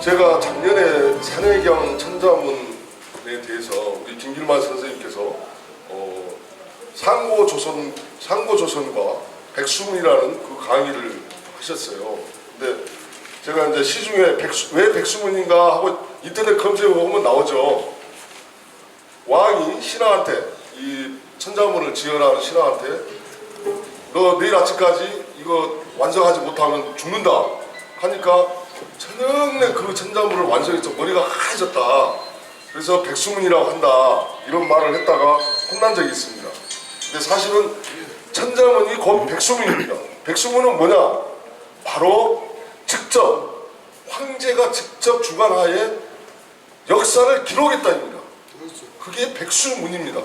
제가 작년에 산해경 천자문에 대해서 우리 김길만 선생님께서 상고조선과 백수문이라는 그 강의를 하셨어요. 근데 제가 이제 시중에 왜 백수문인가 하고 인터넷 검색해보면 나오죠. 왕이 신하한테, 이 천자문을 지어라는 신하한테 너 내일 아침까지 이거 완성하지 못하면 죽는다 하니까 저녁내 그 천자문을 완성해서 머리가 하얘졌다. 그래서 백수문이라고 한다 이런 말을 했다가 혼난 적이 있습니다. 근데 사실은 천자문이 곧 백수문입니다. 백수문은 뭐냐? 바로 직접 황제가 직접 주관하에 역사를 기록했다입니다. 그게 백수문입니다.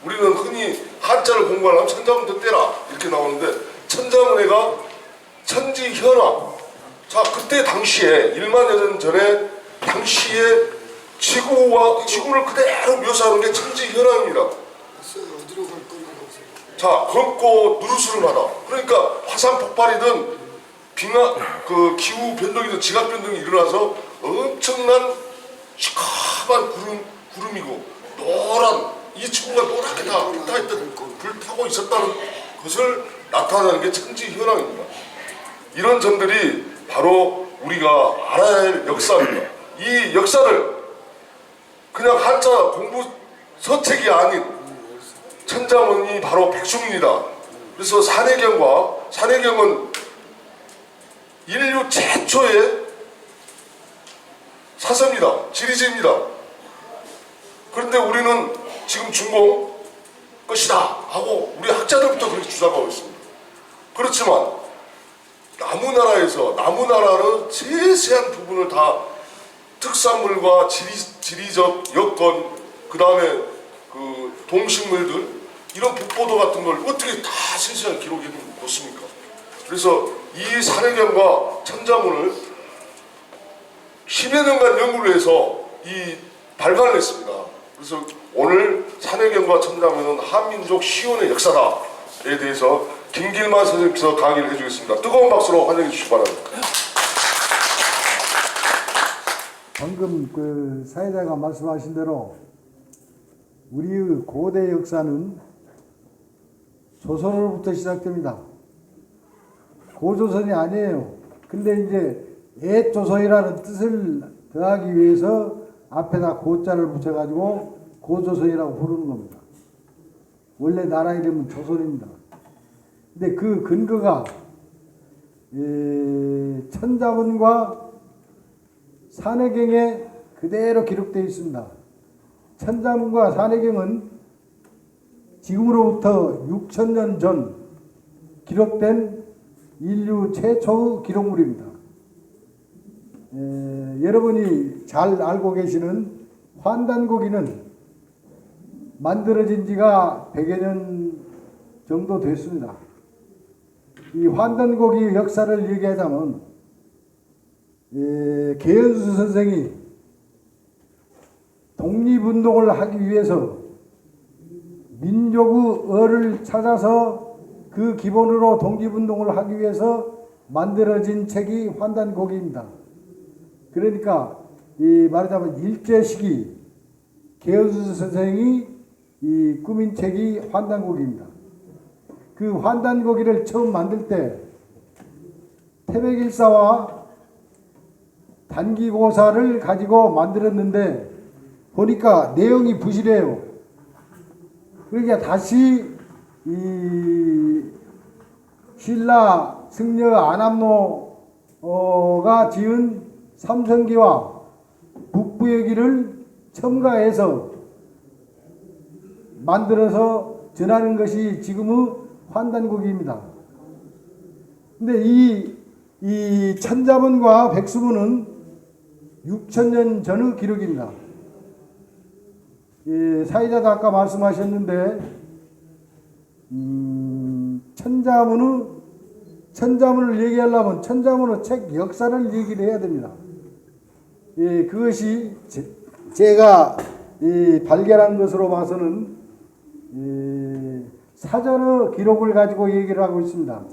우리는 흔히 한자를 공부하려면 천자문도 떼라 이렇게 나오는데 천자문회가 천지현화. 자, 그때 당시에 1만 년 전에 당시에 지구를 그대로 묘사하는 게 천지현화입니다. 자, 검고 누르스름하다. 그러니까 화산 폭발이든 그 기후 변동이든 지각 변동이 일어나서 엄청난 시커먼 구름이고 노란 이 지구가 노랗게 다 불타고 있었다는 것을 나타내는 게 천지현황입니다. 이런 점들이 바로 우리가 알아야 할 역사입니다. 이 역사를 그냥 한자 공부 서책이 아닌 천자문이 바로 백수문이다. 그래서 산해경은 인류 최초의 사서입니다. 지리지입니다. 그런데 우리는 지금 중공 것이다 하고 우리 학자들부터 그렇게 주장하고 있습니다. 그렇지만 나무나라는 세세한 부분을 다 특산물과 지리적 여건, 그 다음에 그 동식물들 이런 북보도 같은 걸 어떻게 다 세세하게 기록해 놓습니까? 그래서 이 산해경과 천자문을 10여 년간 연구를 해서 발간을 했습니다. 그래서 오늘 산해경과 천자문은 한민족 시온의 역사다에 대해서 김길만 선생님께서 강의를 해주겠습니다. 뜨거운 박수로 환영해 주시기 바랍니다. 방금 그 사회자가 말씀하신 대로 우리의 고대 역사는 조선으로부터 시작됩니다. 고조선이 아니에요. 근데 이제 옛조선이라는 뜻을 더하기 위해서 앞에다 고자를 붙여가지고 고조선이라고 부르는 겁니다. 원래 나라 이름은 조선입니다. 근데 그 근거가 천자문과 산해경에 그대로 기록되어 있습니다. 천자문과 산해경은 지금으로부터 6,000년 전 기록된 인류 최초의 기록물입니다. 여러분이 잘 알고 계시는 환단고기는 만들어진 지가 100여 년 정도 됐습니다. 이 환단고기 역사를 얘기하자면 계현수 선생이 독립운동을 하기 위해서 민족의 어를 찾아서 그 기본으로 독립운동을 하기 위해서 만들어진 책이 환단고기입니다. 그러니까 말하자면 일제시기 계현수 선생이 꾸민 책이 환단고기입니다. 그 환단고기를 처음 만들 때 태백일사와 단기고사를 가지고 만들었는데 보니까 내용이 부실해요. 그러니까 다시 신라 승려 안암노가 지은 삼성기와 북부여기를 첨가해서 만들어서 전하는 것이 지금의 환단고기입니다. 근데 이 천자문과 백수문은 6,000년 전의 기록입니다. 사회자도 아까 말씀하셨는데 천자문을 얘기하려면 천자문의 책 역사를 얘기를 해야 됩니다. 그것이 제가 발견한 것으로 봐서는 사전의 기록을 가지고 얘기를 하고 있습니다.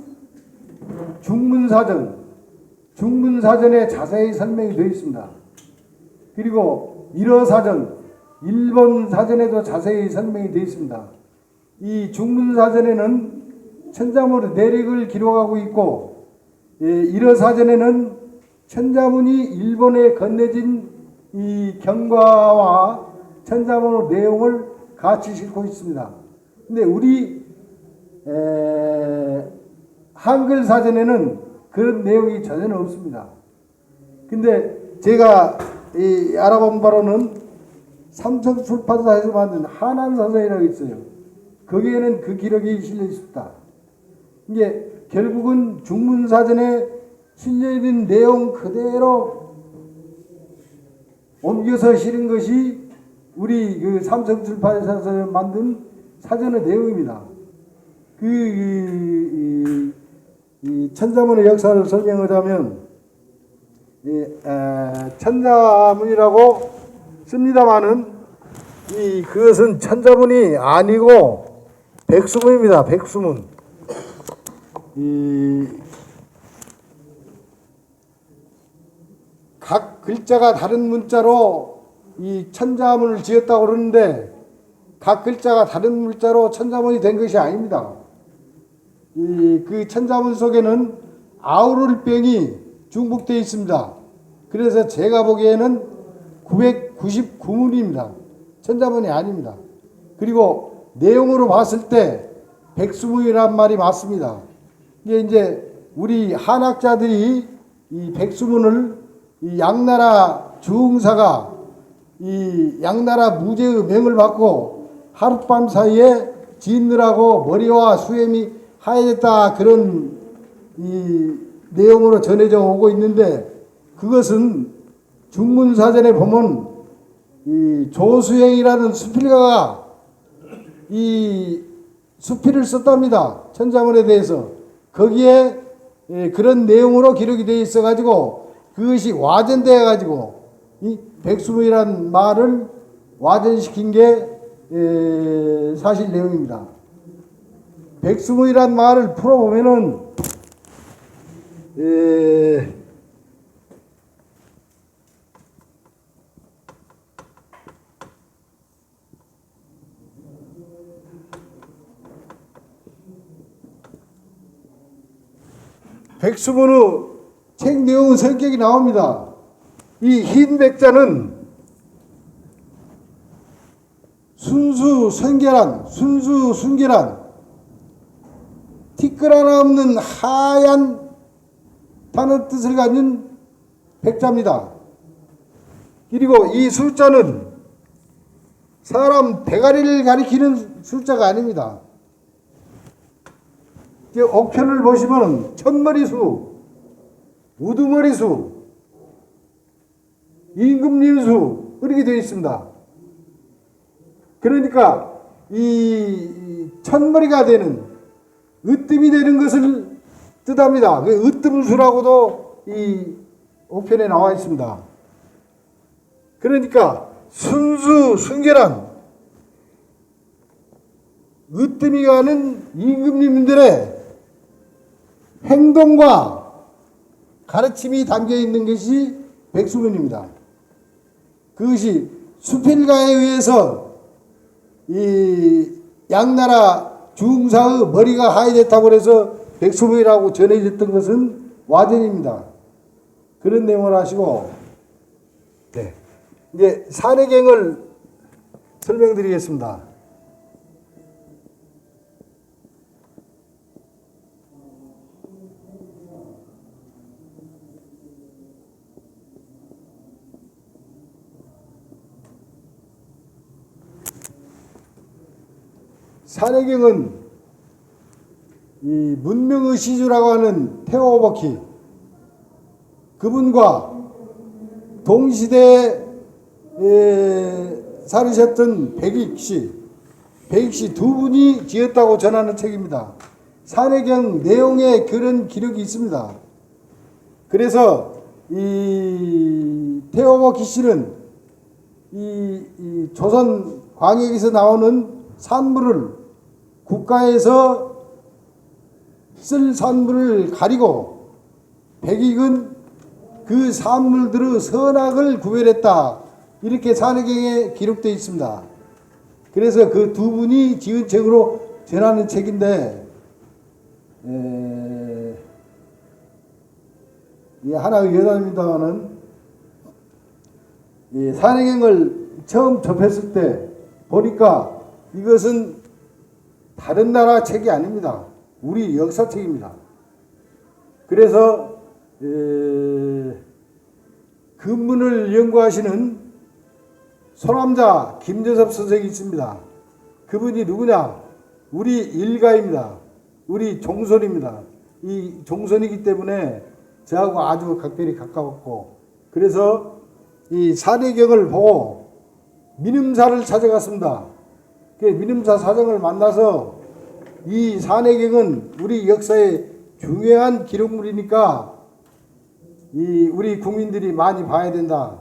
중문사전에 자세히 설명이 되어 있습니다. 그리고 일어사전, 일본 사전에도 자세히 설명이 되어 있습니다. 이 중문사전에는 천자문의 내력을 기록하고 있고, 일어사전에는 천자문이 일본에 건네진 이 경과와 천자문의 내용을 같이 싣고 있습니다. 근데 우리 한글 사전에는 그런 내용이 전혀 없습니다. 근데 제가 알아본 바로는 삼성출판사에서 만든 한안사전이라고 있어요. 거기에는 그 기록이 실려 있습니다. 이게 결국은 중문사전에 실려 있는 내용 그대로 옮겨서 실은 것이 우리 그 삼성출판사에서 만든 사전의 내용입니다. 이 천자문의 역사를 설명하자면, 천자문이라고 씁니다마는 그것은 천자문이 아니고 백수문입니다. 백수문. 각 글자가 다른 문자로 이 천자문을 지었다고 그러는데, 각 글자가 다른 문자로 천자문이 된 것이 아닙니다. 그 천자문 속에는 아우를병이 중복되어 있습니다. 그래서 제가 보기에는 999문입니다. 천자문이 아닙니다. 그리고 내용으로 봤을 때 백수문이란 말이 맞습니다. 이게 이제 우리 한학자들이 이 백수문을 이 양나라 주흥사가 이 양나라 무제의 명을 받고 하룻밤 사이에 짓느라고 머리와 수염이 하얘졌다, 그런 이 내용으로 전해져 오고 있는데, 그것은 중문사전에 보면 이 조수행이라는 수필가가 이 수필을 썼답니다. 천자문에 대해서. 거기에 그런 내용으로 기록이 되어 있어 가지고 그것이 와전되어 가지고 이 백수문이라는 말을 와전시킨 게 사실 내용입니다. 백수문이란 말을 풀어보면은 백수문의 책 내용은 성격이 나옵니다. 이 흰 백자는 순수순결한 티끌 하나 없는 하얀 다는 뜻을 가진 백자입니다. 그리고 이 숫자는 사람 대가리를 가리키는 숫자가 아닙니다. 옥편을 보시면 천머리수, 우두머리수, 임금님수 이렇게 되어 있습니다. 그러니까 이 천머리가 되는, 으뜸이 되는 것을 뜻합니다. 그 으뜸수라고도 이 옥편에 나와 있습니다. 그러니까 순수순결한 으뜸이 가는 임금님들의 행동과 가르침이 담겨 있는 것이 백수문입니다. 그것이 수필가에 의해서 이 양나라 중사의 머리가 하얘졌다고 해서 백수문이라고 전해졌던 것은 와전입니다. 그런 내용을 하시고, 네, 이제 산해경을 설명드리겠습니다. 산해경은 이 문명의 시주라고 하는 태오버키, 그분과 동시대에 살으셨던 백익씨 두 분이 지었다고 전하는 책입니다. 산해경 내용에 그런 기록이 있습니다. 그래서 이 태오버키 씨는 이 조선 광역에서 나오는 산물을, 국가에서 쓸 산물을 가리고 백익은 그 산물들의 선악을 구별했다, 이렇게 산해경에 기록되어 있습니다. 그래서 그 두 분이 지은 책으로 전하는 책인데 하나의 여담입니다마는 산해경을 처음 접했을 때 보니까 이것은 다른 나라 책이 아닙니다. 우리 역사책입니다. 그래서 근문을 연구하시는 소남자 김재섭 선생이 있습니다. 그분이 누구냐? 우리 일가입니다. 우리 종손입니다. 이 종손이기 때문에 저하고 아주 각별히 가까웠고, 그래서 이 산해경을 보고 민음사를 찾아갔습니다. 민음사 사장을 만나서 이 산해경은 우리 역사의 중요한 기록물이니까 우리 국민들이 많이 봐야 된다.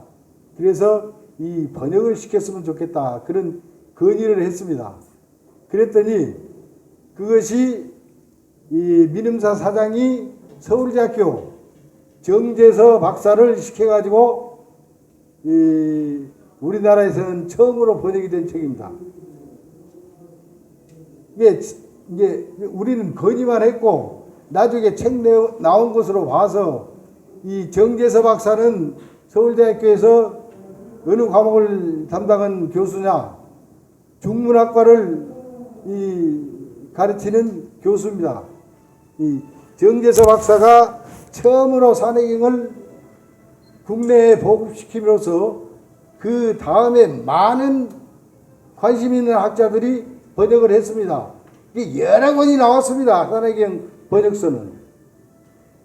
그래서 이 번역을 시켰으면 좋겠다. 그런 건의를 했습니다. 그랬더니 그것이 이 민음사 사장이 서울대학교 정재서 박사를 시켜가지고 우리나라에서는 처음으로 번역이 된 책입니다. 이게 우리는 건의만 했고 나중에 책 나온 것으로 봐서 이 정재서 박사는 서울대학교에서 어느 과목을 담당한 교수냐? 중문학과를 가르치는 교수입니다. 이 정재서 박사가 처음으로 산해경을 국내에 보급시킴으로써 그 다음에 많은 관심 있는 학자들이 번역을 했습니다. 이게 여러 권이 나왔습니다. 산해경 번역서는.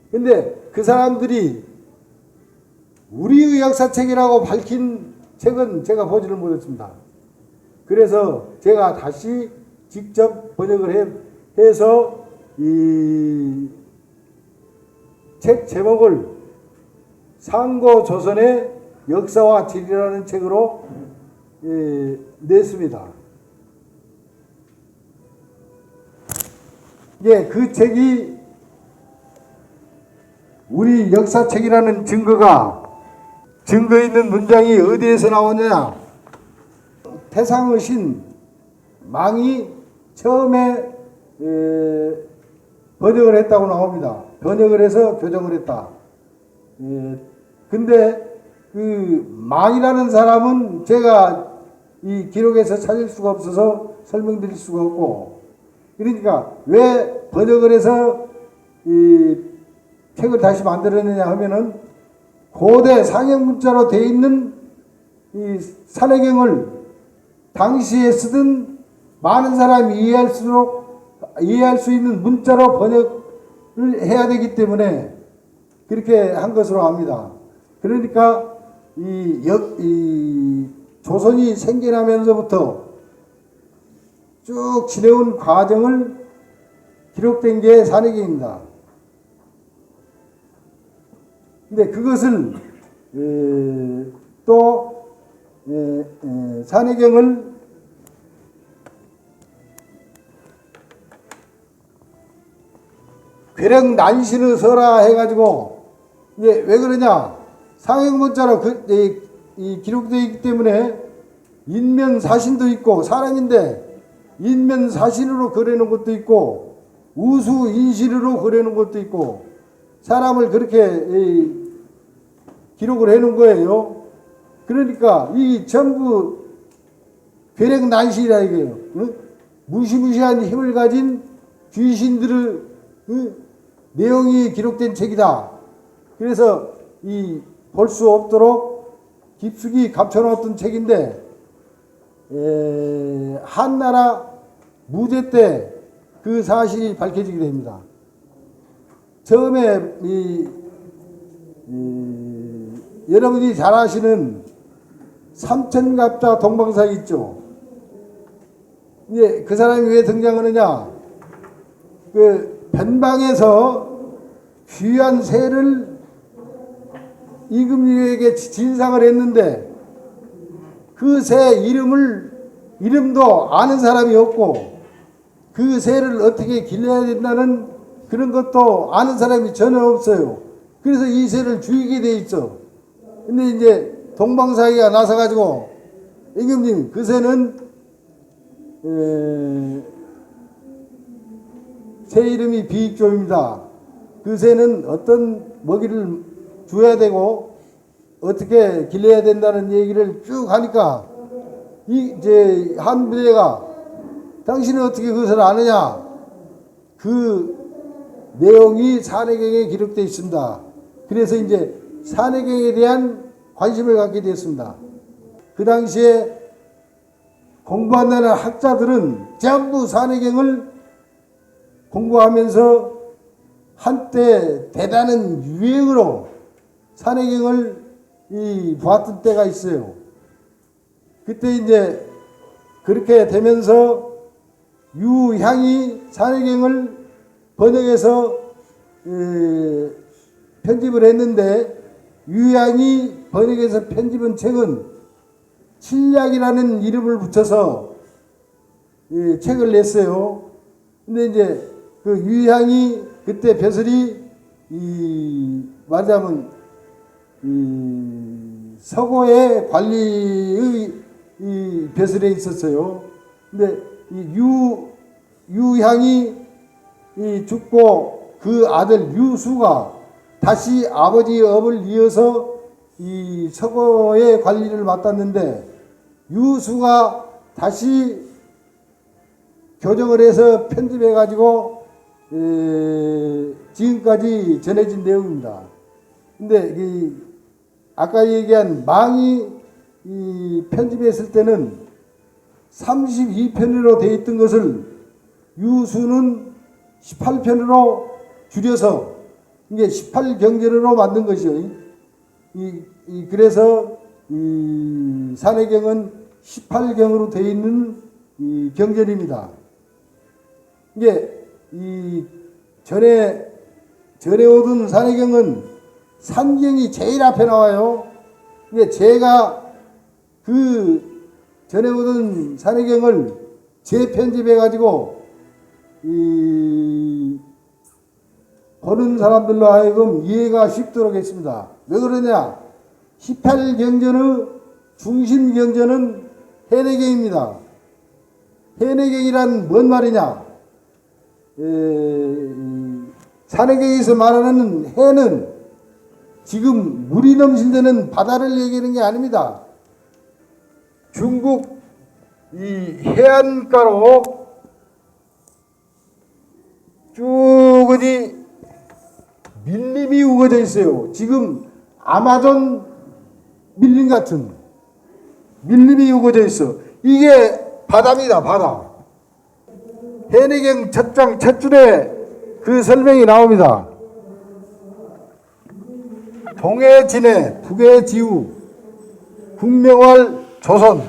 근데 그 사람들이 우리의 역사책이라고 밝힌 책은 제가 보지를 못했습니다. 그래서 제가 다시 직접 번역을 해서 이 책 제목을 상고조선의 역사와 지리라는 책으로 냈습니다. 그 책이 우리 역사책이라는 증거 있는 문장이 어디에서 나오느냐? 태상의 신 망이 처음에 번역을 했다고 나옵니다. 번역을 해서 교정을 했다. 근데 그 망이라는 사람은 제가 이 기록에서 찾을 수가 없어서 설명드릴 수가 없고, 그러니까 왜 번역을 해서 이 책을 다시 만들었느냐 하면은 고대 상형 문자로 되어 있는 이 산해경을 당시에 쓰던 많은 사람이 이해할 수 있는 문자로 번역을 해야 되기 때문에 그렇게 한 것으로 압니다. 그러니까 이 조선이 생겨나면서부터 쭉 지내온 과정을 기록된 게 산해경입니다. 근데 그것을 또 산해경을 괴력 난신의 서라 해가지고 이게 왜 그러냐? 상형문자로 기록되어 있기 때문에 인면사신도 있고, 사람인데 인면사신으로 그려놓은 것도 있고 우수인실으로 그려놓은 것도 있고, 사람을 그렇게 기록을 해놓은 거예요. 그러니까 이 전부 괴력난신이라 이거예요. 무시무시한 힘을 가진 귀신들의 내용이 기록된 책이다. 그래서 볼 수 없도록 깊숙이 감춰놓았던 책인데, 한나라 무제 때 그 사실이 밝혀지게 됩니다. 처음에 여러분이 잘 아시는 삼천갑자 동방사 있죠. 그 사람이 왜 등장하느냐? 그 변방에서 귀한 새를 이금유에게 진상을 했는데 그 새 이름도 아는 사람이 없고 그 새를 어떻게 길러야 된다는 그런 것도 아는 사람이 전혀 없어요. 그래서 이 새를 죽이게 돼 있어. 근데 이제 동방사기가 나서가지고 임금님 그 새는 새 이름이 비익조입니다. 그 새는 어떤 먹이를 줘야 되고 어떻게 길러야 된다는 얘기를 쭉 하니까 이제 한 부대가 당신은 어떻게 그것을 아느냐? 그 내용이 산해경에 기록되어 있습니다. 그래서 이제 산해경에 대한 관심을 갖게 됐습니다. 그 당시에 공부한다는 학자들은 전부 산해경을 공부하면서 한때 대단한 유행으로 산해경을 보았던 때가 있어요. 그때 이제 그렇게 되면서 유향이 산해경을 번역해서 편집을 했는데 유향이 번역해서 편집한 책은 칠략이라는 이름을 붙여서 책을 냈어요. 근데 이제 그 유향이 그때 벼슬이 말하자면 서고의 관리의 벼슬에 있었어요. 근데 유향이 죽고 그 아들 유수가 다시 아버지의 업을 이어서 이 서고의 관리를 맡았는데 유수가 다시 교정을 해서 편집해 가지고 지금까지 전해진 내용입니다. 근데 아까 얘기한 망이 편집했을 때는 32편으로 되어 있던 것을 유수는 18편으로 줄여서 이게 18경전으로 만든 것이요. 그래서 산해경은 18경으로 되어 있는 경전입니다. 이게 전에 오던 산해경은 산경이 제일 앞에 나와요. 이게 제가 그 전에 오던 산해경을 재편집해 가지고 보는 사람들로 하여금 이해가 쉽도록 했습니다. 왜 그러냐? 18경전의 중심 경전은 해내경입니다. 해내경이란 뭔 말이냐? 산해경에서 말하는 해는 지금 물이 넘친다는 바다를 얘기하는 게 아닙니다. 중국 이 해안가로 쭉 어디 밀림이 우거져 있어요. 지금 아마존 밀림 같은 밀림이 우거져 있어. 이게 바다입니다. 바다. 해내경 첫장 첫줄에 그 설명이 나옵니다. 동해 진해, 북해 지우, 국명활 조선,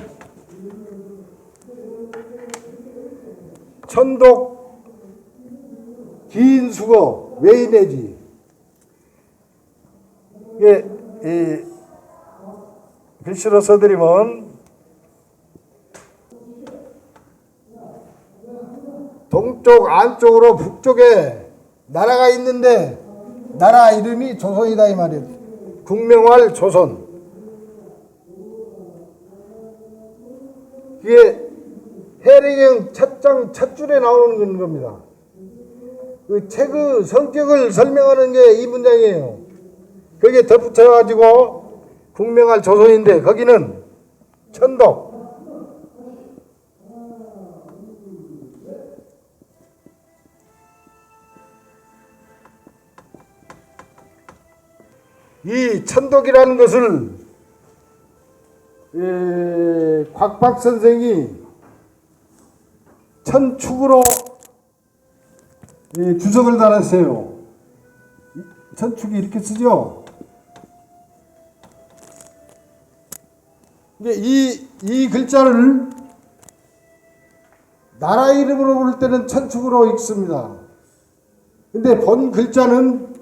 천독 긴 수거 외인내지. 이게 글씨로 써드리면 동쪽 안쪽으로 북쪽에 나라가 있는데 나라 이름이 조선이다 이 말이에요. 국명활 조선. 이게 해내경 첫장 첫줄에 나오는 겁니다. 그 책의 성격을 설명하는 게 이 문장이에요. 거기에 덧붙여가지고 국명활 조선인데 거기는 천독. 이 천독이라는 것을 곽박 선생이 천축으로 주석을 달았어요. 천축이 이렇게 쓰죠. 이 글자를 나라 이름으로 부를 때는 천축으로 읽습니다. 근데 본 글자는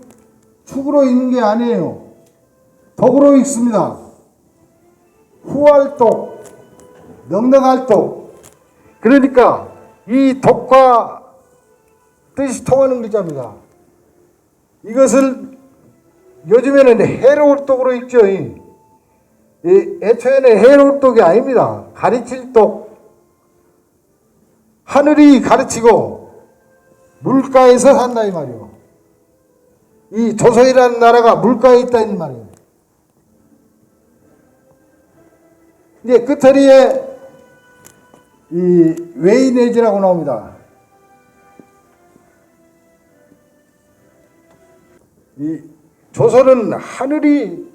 축으로 읽는 게 아니에요. 독으로 읽습니다. 후활독, 넉넉할독. 그러니까 이 독과 뜻이 통하는 글자입니다. 이것을 요즘에는 해로울 독으로 읽죠. 애초에는 해놓을 독이 아닙니다. 가르칠 독. 하늘이 가르치고 물가에서 산다 이 말이요. 이 조선이라는 나라가 물가에 있다 이 말이에요. 이제 끝처리에 이 웨이네즈라고 나옵니다. 이 조선은 하늘이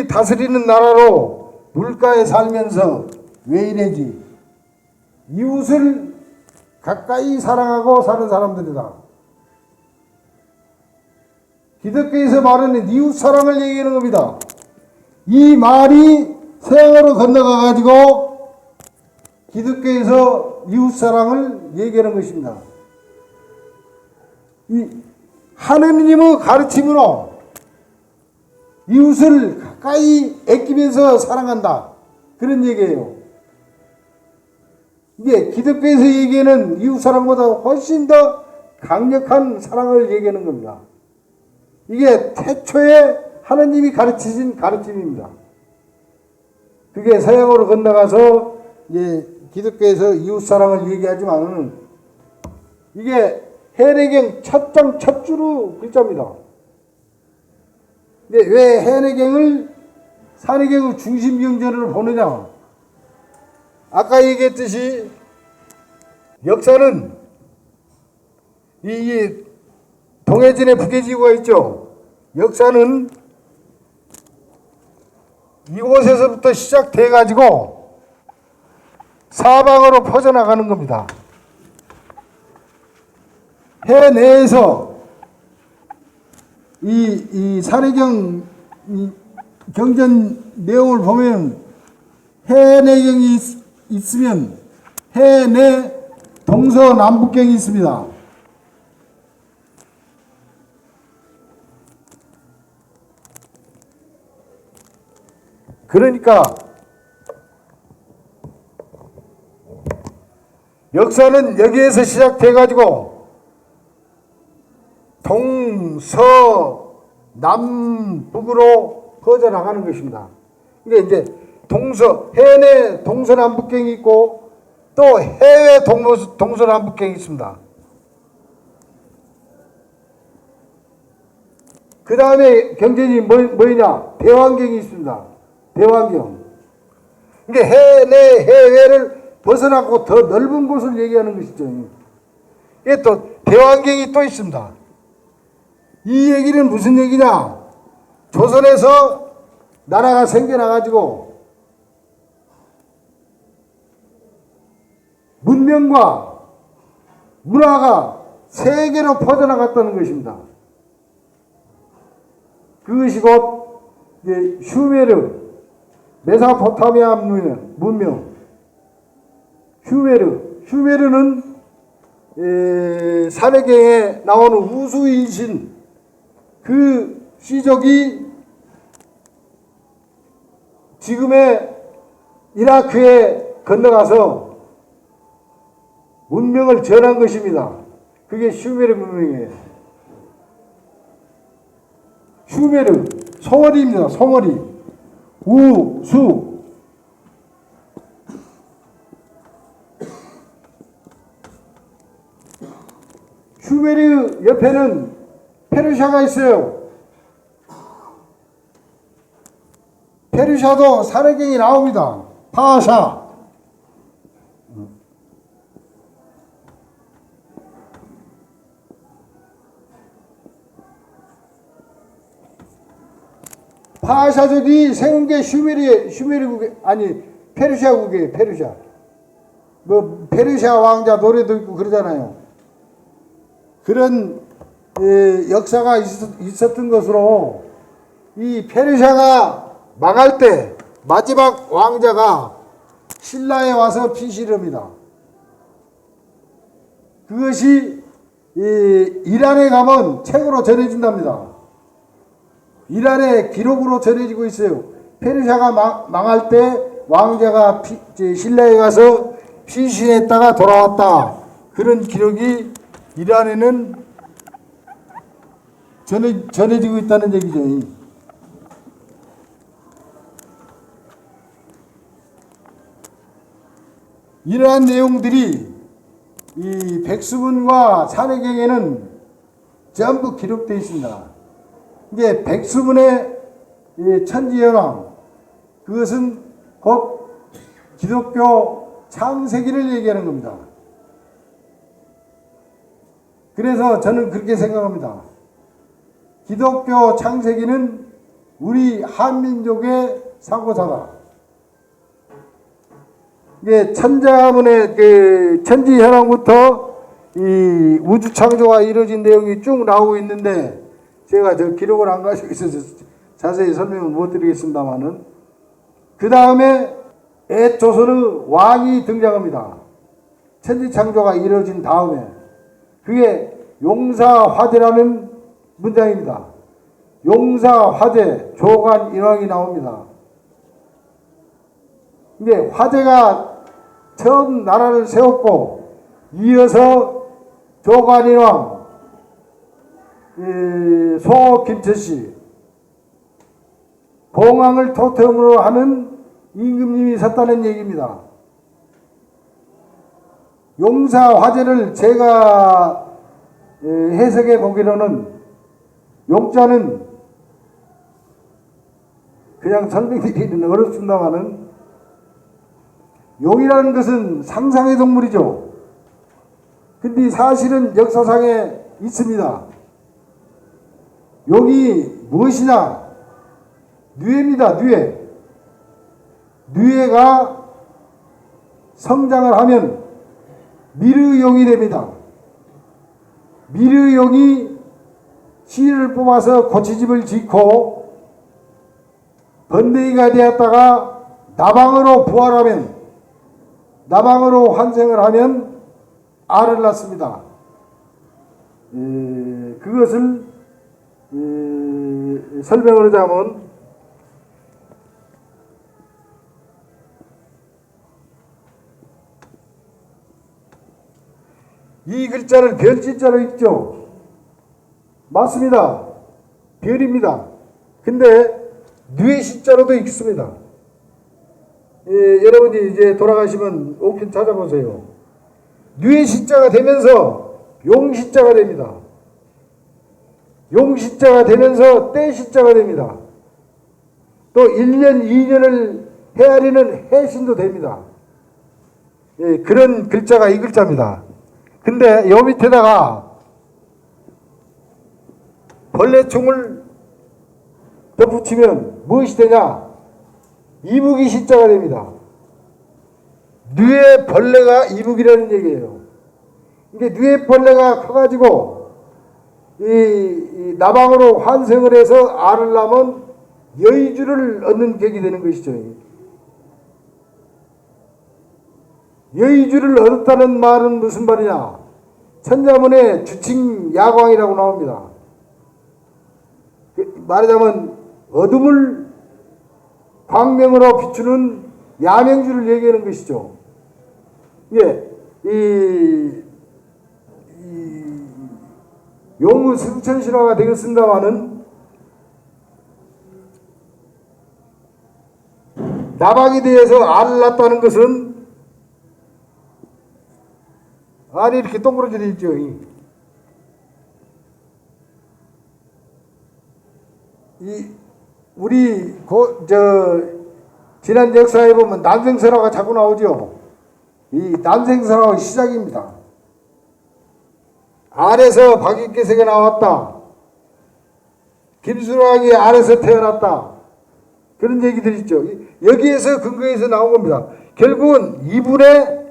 다스리는 나라로 물가에 살면서 웨이네즈 이웃을 가까이 사랑하고 사는 사람들이다. 기독교에서 말하는 이웃 사랑을 얘기하는 겁니다. 이 말이 서양으로 건너가 가지고 기독교에서 이웃 사랑을 얘기하는 것입니다. 이 하느님의 가르침으로 이웃을 가까이 아끼면서 사랑한다. 그런 얘기예요. 이게 기독교에서 얘기하는 이웃 사랑보다 훨씬 더 강력한 사랑을 얘기하는 겁니다. 이게 태초에 하느님이 가르치신 가르침입니다. 그게 서양으로 건너가서 이제 기독교에서 이웃 사랑을 얘기하지만은 이게 해내경 첫 장 첫 주로 글자입니다. 근데 왜 해내경을 산해경의 중심 경전으로 보느냐? 아까 얘기했듯이 역사는 이 동해진에 북해지구가 있죠. 역사는 이곳에서부터 시작돼 가지고 사방으로 퍼져나가는 겁니다. 해내에서 이 산해경 경전 내용을 보면 해내경이 있으면 해내 동서남북경이 있습니다. 그러니까 역사는 여기에서 시작돼 가지고 동서남북으로 퍼져나가는 것입니다. 이게 이제 해내 동서남북경이 있고 또 해외 동서남북경이 있습니다. 그 다음에 경전이 뭐냐? 대환경이 있습니다. 대환경. 이게 해내 해외를 벗어나고 더 넓은 곳을 얘기하는 것이죠. 이게 또 대환경이 또 있습니다. 이 얘기는 무슨 얘기냐? 조선에서 나라가 생겨나가지고 문명과 문화가 세계로 퍼져나갔다는 것입니다. 그것이 곧 슈메르, 메소포타미아 문명. 슈메르는 산해경에 나오는 우수인신 그 시족이 지금의 이라크에 건너가서 문명을 전한 것입니다. 그게 슈메르 문명이에요. 슈메르, 송어리입니다. 송어리. 우수. 슈메르 옆에는 페르시아가 있어요. 페르시아도 산해경이 나옵니다. 파샤. 파샤족이 세운 게 슈메르국이 아니 페르시아국이에요. 페르시아. 뭐 페르시아 왕자 노래도 있고 그러잖아요. 그런 역사가 있었던 것으로 이 페르시아가 망할 때 마지막 왕자가 신라에 와서 피시를 합니다. 그것이 이란에 가면 책으로 전해진답니다. 이란의 기록으로 전해지고 있어요. 페르시아가 망할 때 왕자가 신라에 가서 피신했다가 돌아왔다. 그런 기록이 이란에는 전해지고 있다는 얘기죠. 이러한 내용들이 이 백수문과 산해경에는 전부 기록되어 있습니다. 이게 백수문의 천지현황, 그것은 곧 기독교 창세기를 얘기하는 겁니다. 그래서 저는 그렇게 생각합니다. 기독교 창세기는 우리 한민족의 사고사다. 이게 천자문의 그 천지현황부터 이 우주 창조가 이루어진 내용이 쭉 나오고 있는데, 제가 저 기록을 안 가지고 있어서 자세히 설명을 못 드리겠습니다만은, 그 다음에 옛 조선의 왕이 등장합니다. 천지 창조가 이루어진 다음에 그게 용사화대라는 문장입니다. 용사화대 조관인왕이 나옵니다. 근데 화대가 처음 나라를 세웠고, 이어서 조관인왕 송옥김철씨, 공항을 토템으로 하는 임금님이 섰다는 얘기입니다. 용사화재를 제가 해석해 보기로는, 용자는 그냥 설명드리기는 어렵습니다만은, 용이라는 것은 상상의 동물이죠. 근데 사실은 역사상에 있습니다. 용이 무엇이냐? 뉘에입니다. 뉘에. 뉘에가 성장을 하면 미르용이 됩니다. 미르용이 씨를 뽑아서 고치집을 짓고 번데기가 되었다가 나방으로 부활하면, 나방으로 환생을 하면 알을 낳습니다. 그것을 설명을 하자면, 이 글자를 별짓자로 읽죠. 맞습니다. 별입니다. 근데 뉘의 시자로도 읽습니다. 여러분이 이제 돌아가시면 옥편 찾아보세요. 뉘의 시자가 되면서 용시자가 됩니다. 용시자가 되면서 때시자가 됩니다. 또 1년, 2년을 헤아리는 해신도 됩니다. 그런 글자가 이 글자입니다. 근데 요 밑에다가 벌레충을 덧붙이면 무엇이 되냐? 이북이 시자가 됩니다. 뉘의 벌레가 이북이라는 얘기예요. 이게 뉘의 벌레가 커가지고 이 나방으로 환생을 해서 알을 낳으면 여의주를 얻는 격이 되는 것이죠. 여의주를 얻었다는 말은 무슨 말이냐? 천자문에 주칭 야광이라고 나옵니다. 말하자면 어둠을 광명으로 비추는 야맹주를 얘기하는 것이죠. 예, 이 용의 승천신화가 되겠습니다마는, 나방이 되어서 알을 낳았다는 것은, 알이 이렇게 동그랗게 되어 있죠. 우리 지난 역사에 보면 난생설화가 자꾸 나오죠. 이 난생설화의 시작입니다. 알에서 박익계세가 나왔다. 김수랑이 알에서 태어났다. 그런 얘기들 있죠. 여기에서 근거해서 나온 겁니다. 결국은 이분의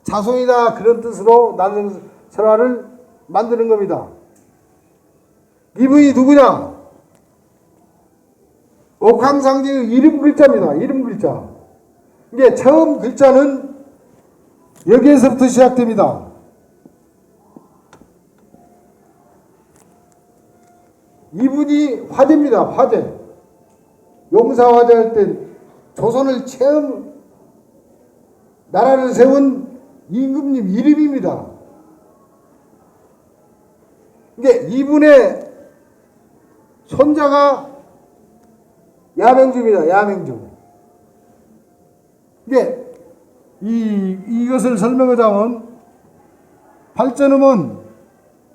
자손이다, 그런 뜻으로 난생설화를 만드는 겁니다. 이분이 누구냐? 옥황상제의 이름 글자입니다. 이름 글자. 이게 처음 글자는 여기에서부터 시작됩니다. 이분이 화제입니다. 화제. 용사화제 할 때 조선을 처음 나라를 세운 임금님 이름입니다. 이게 이분의 손자가 야맹주입니다. 야맹주. 이게 이것을 설명하자면 발전음은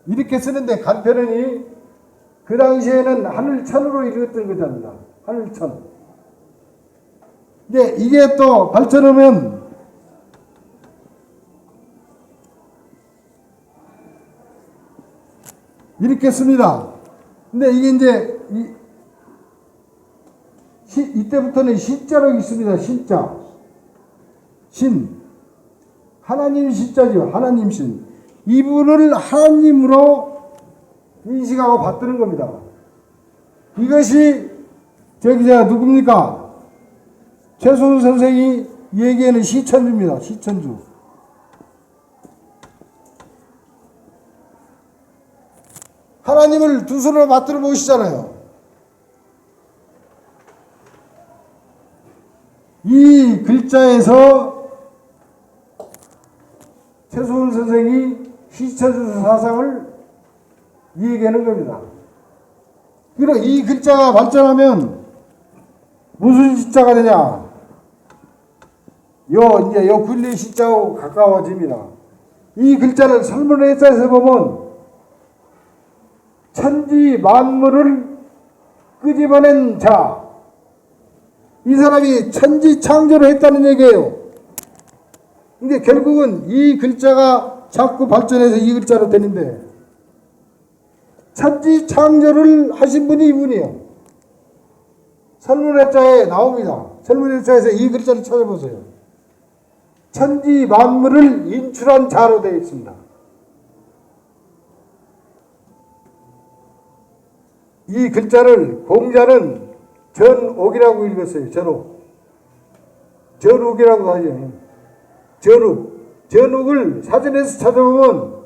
이렇게 쓰는데 간편하니 그 당시에는 하늘천으로 읽었던 거답니다. 하늘천. 근데 이게 또 발전음은 이렇게 씁니다. 근데 이게 이제 이때부터는 신자로 있습니다. 신자. 신. 하나님 신자죠. 하나님 신. 이분을 하나님으로 인식하고 받드는 겁니다. 이것이 누굽니까? 최소훈 선생이 얘기하는 시천주입니다. 시천주. 하나님을 두 손으로 받들어 보시잖아요. 이 글자에서 최소훈 선생이 시천주 사상을 얘기하는 겁니다. 그리고 이 글자가 발전하면 무슨 시자가 되냐? 이제 요 근리 시자하고 가까워집니다. 이 글자를 설문회자에서 보면 천지 만물을 끄집어낸 자, 이 사람이 천지 창조를 했다는 얘기예요. 근데 결국은 이 글자가 자꾸 발전해서 이 글자로 되는데 천지 창조를 하신 분이 이분이에요. 설문회자에 나옵니다. 설문회자에서 이 글자를 찾아보세요. 천지 만물을 인출한 자로 되어 있습니다. 이 글자를 공자는 전옥이라고 읽었어요. 전옥. 전옥이라고 하죠. 전옥. 전옥을 사전에서 찾아보면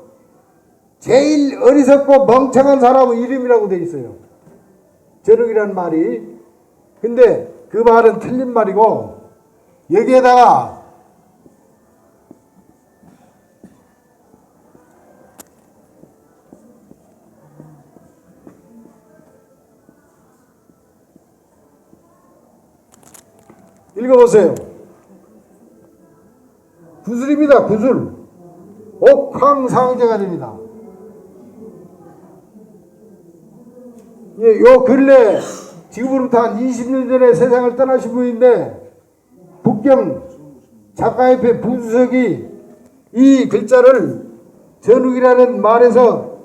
제일 어리석고 멍청한 사람의 이름이라고 되어 있어요. 전옥이라는 말이. 근데 그 말은 틀린 말이고 여기에다가 읽어보세요. 구술입니다. 구술. 옥황상제가 됩니다. 요 근래 지금으로부터 한 20년 전에 세상을 떠나신 분인데 북경 작가협회 부주석이 이 글자를 전욱이라는 말에서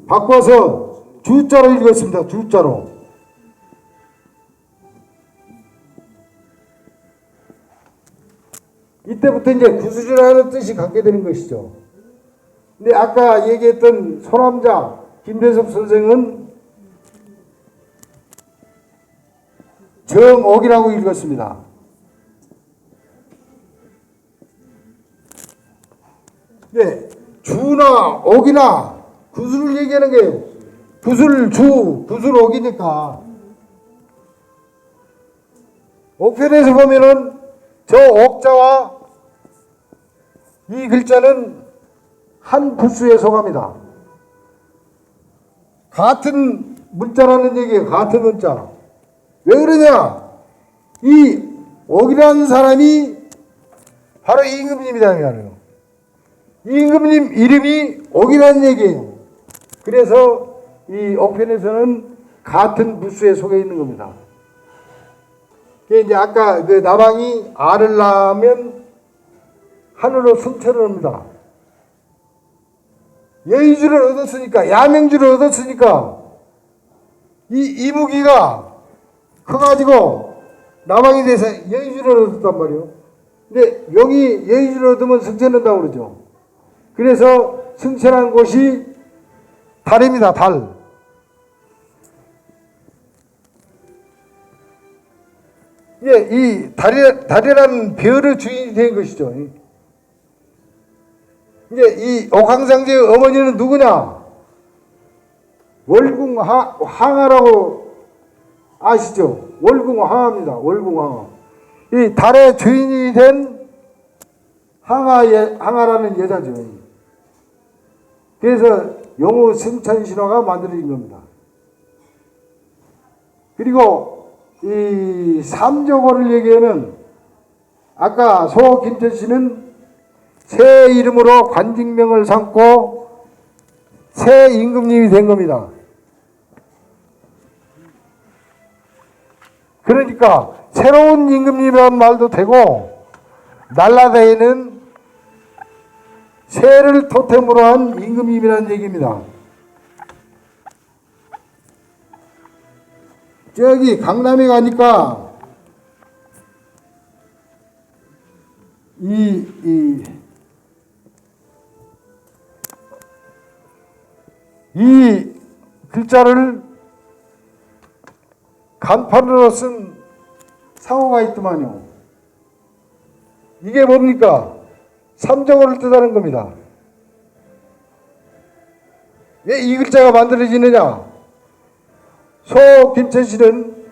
바꿔서 주자로 읽었습니다. 주자로. 이때부터 이제 구술이라는 뜻이 갖게 되는 것이죠. 근데 아까 얘기했던 소남자 김대섭 선생은 정옥이라고 읽었습니다. 네, 주나 옥이나 구술을 얘기하는 거예요. 구술주, 구술옥이니까. 옥편에서 보면은 저 옥자와 이 글자는 한 부수에 속합니다. 같은 문자라는 얘기예요. 같은 문자. 왜 그러냐? 이 옥이라는 사람이 바로 임금님이다. 임금님 이름이 옥이라는 얘기예요. 그래서 이 옥편에서는 같은 부수에 속해 있는 겁니다. 이제 아까 그 나방이 알을 낳으면 하늘로 승천을 합니다. 여의주를 얻었으니까, 야명주를 얻었으니까 이 이무기가 커가지고 나방이 돼서 여의주를 얻었단 말이에요. 근데 여기 여의주를 얻으면 승천한다고 그러죠. 그래서 승천한 곳이 달입니다. 달. 예, 이 달이라는 별의 주인이 된 것이죠. 이제 이 옥황상제의 어머니는 누구냐? 월궁항하라고 아시죠? 월궁항합니다. 월궁항. 이 달의 주인이 된 항하라는 여자죠. 그래서 용우 승천신화가 만들어진 겁니다. 그리고 이 삼조고를 얘기하는 아까 소 김천 씨는 새 이름으로 관직명을 삼고 새 임금님이 된 겁니다. 그러니까 새로운 임금님이라는 말도 되고 날라다니는 새를 토템으로 한 임금님이라는 얘기입니다. 저기 강남에 가니까 이 글자를 간판으로 쓴 상호가 있더만요. 이게 뭡니까? 삼정호를 뜻하는 겁니다. 왜 이 글자가 만들어지느냐? 소 김천 씨는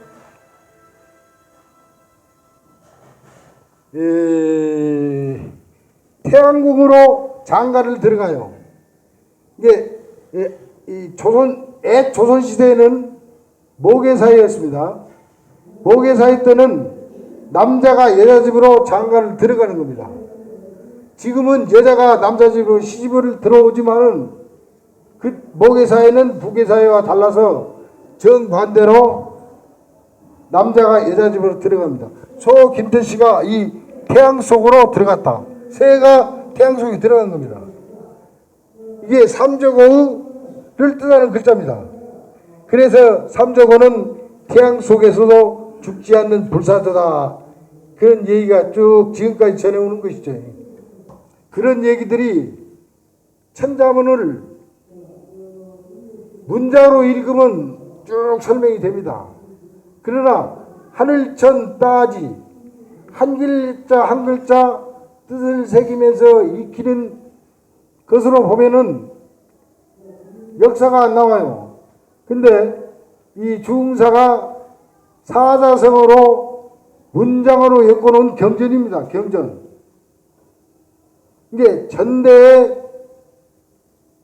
태양궁으로 장가를 들어가요. 이게 조선 시대에는 모계사회였습니다. 모계사회 때는 남자가 여자 집으로 장가를 들어가는 겁니다. 지금은 여자가 남자 집으로 시집을 들어오지만은 그 모계사회는 부계사회와 달라서 정반대로 남자가 여자 집으로 들어갑니다. 소 김천 씨가 이 태양 속으로 들어갔다. 새가 태양 속에 들어간 겁니다. 이게 삼적오를 뜻하는 글자입니다. 그래서 삼적오는 태양 속에서도 죽지 않는 불사조다. 그런 얘기가 쭉 지금까지 전해오는 것이죠. 그런 얘기들이 천자문을 문자로 읽으면 쭉 설명이 됩니다. 그러나 하늘천 따지 한 글자 한 글자 뜻을 새기면서 익히는 것으로 보면은 역사가 안 나와요. 근데 이 중사가 사자성어로 문장으로 엮어놓은 경전입니다. 경전. 이게 전대의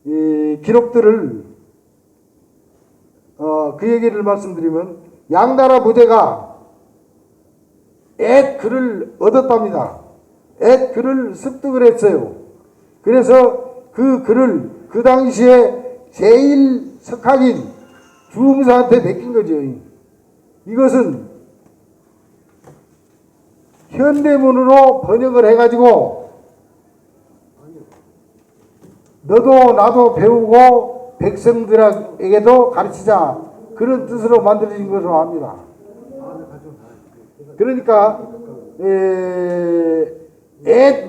이 기록들을 그 얘기를 말씀드리면 양나라 무대가 글을 얻었답니다. 글을 습득을 했어요. 그래서 그 글을 그 당시에 제일 석학인 주웅사한테 맡긴 거죠. 이것은 현대문으로 번역을 해가지고 너도 나도 배우고 백성들에게도 가르치자, 그런 뜻으로 만들어진 것으로 합니다. 그러니까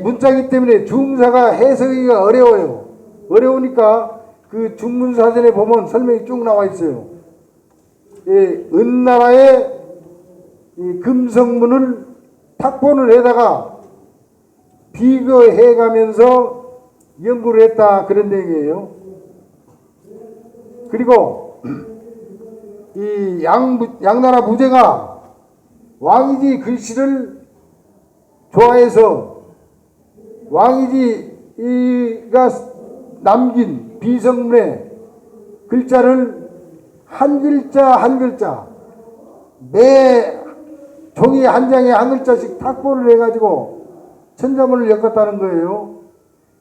문자이기 때문에 중사가 해석하기가 어려워요. 어려우니까 그 중문사전에 보면 설명이 쭉 나와 있어요. 은나라의 금성문을 탁본을 해다가 비교해가면서 연구를 했다, 그런 얘기예요. 그리고 이 양나라 무제가 왕이지 글씨를 좋아해서 왕이지가 남긴 비성문의 글자를 한 글자 한 글자 매 종이 한 장에 한 글자씩 탁본을 해가지고 천자문을 엮었다는 거예요.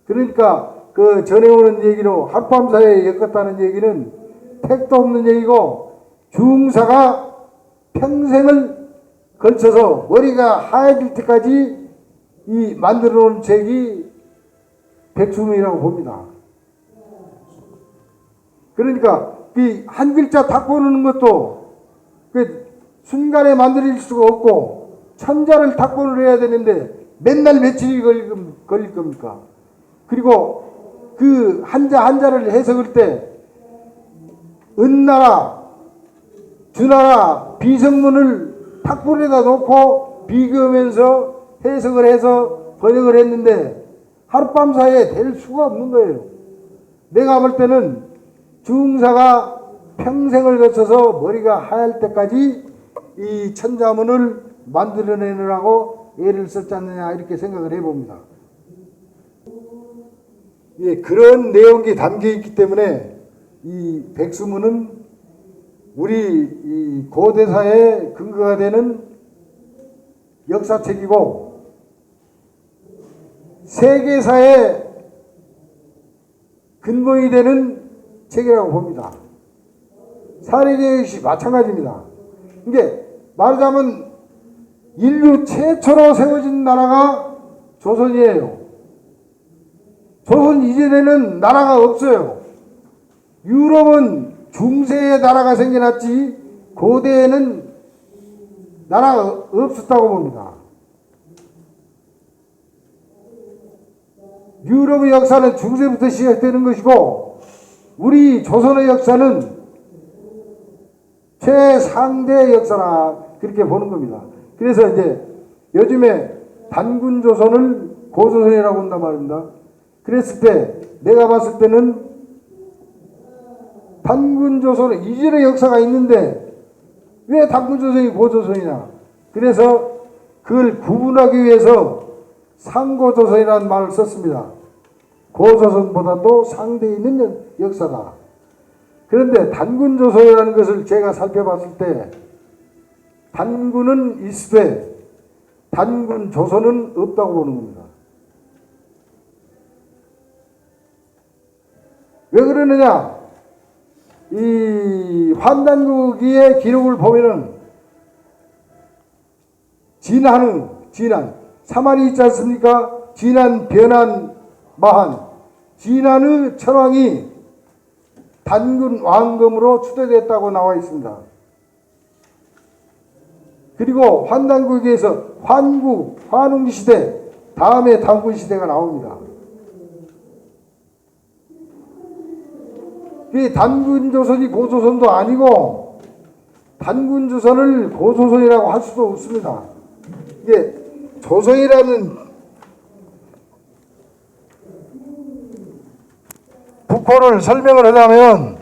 그러니까 그 전해오는 얘기로 하룻밤사이에 엮었다는 얘기는 택도 없는 얘기고, 중사가 평생을 걸쳐서 머리가 하얘질 때까지 이 만들어 놓은 책이 백수문이라고 봅니다. 그러니까 이 한 글자 탁 보는 것도 그 순간에 만들어질 수가 없고 천자를 탁본을 해야 되는데 맨날 며칠이 걸릴 겁니까? 그리고 그 한자 한자를 해석할 때 은나라, 주나라 비성문을 탁본에다 놓고 비교하면서 해석을 해서 번역을 했는데 하룻밤 사이에 될 수가 없는 거예요. 내가 볼 때는 중사가 평생을 거쳐서 머리가 하얄 때까지 이 천자문을 만들어내느라고 애를 썼지 않느냐, 이렇게 생각을 해봅니다. 예, 그런 내용이 담겨 있기 때문에 이 백수문은 우리 이 고대사의 근거가 되는 역사책이고, 세계사의 근본이 되는 책이라고 봅니다. 사례제 역시 마찬가지입니다. 이게 말하자면 인류 최초로 세워진 나라가 조선이에요. 조선 이전에는 나라가 없어요. 유럽은 중세에 나라가 생겨났지 고대에는 나라가 없었다고 봅니다. 유럽의 역사는 중세부터 시작되는 것이고 우리 조선의 역사는 최상대 역사라 그렇게 보는 겁니다. 그래서 이제 요즘에 단군 조선을 고조선이라고 한단 말입니다. 그랬을 때 내가 봤을 때는 단군 조선은 이전의 역사가 있는데 왜 단군 조선이 고조선이냐? 그래서 그걸 구분하기 위해서 상고조선이라는 말을 썼습니다. 고조선보다도 상대에 있는 역사다. 그런데 단군 조선이라는 것을 제가 살펴봤을 때 단군은 있으되 단군 조선은 없다고 보는 겁니다. 왜 그러느냐? 이 환단국의 기록을 보면은 진한 사만이 있지 않습니까? 진한, 변한, 마한. 진한의 천왕이 단군 왕검으로 추대됐다고 나와 있습니다. 그리고 환단국에서 환국, 환웅 시대, 다음에 단군 시대가 나옵니다. 이 단군 조선이 고조선도 아니고 단군 조선을 고조선이라고 할 수도 없습니다. 이게 조선이라는 부포를 설명을 하자면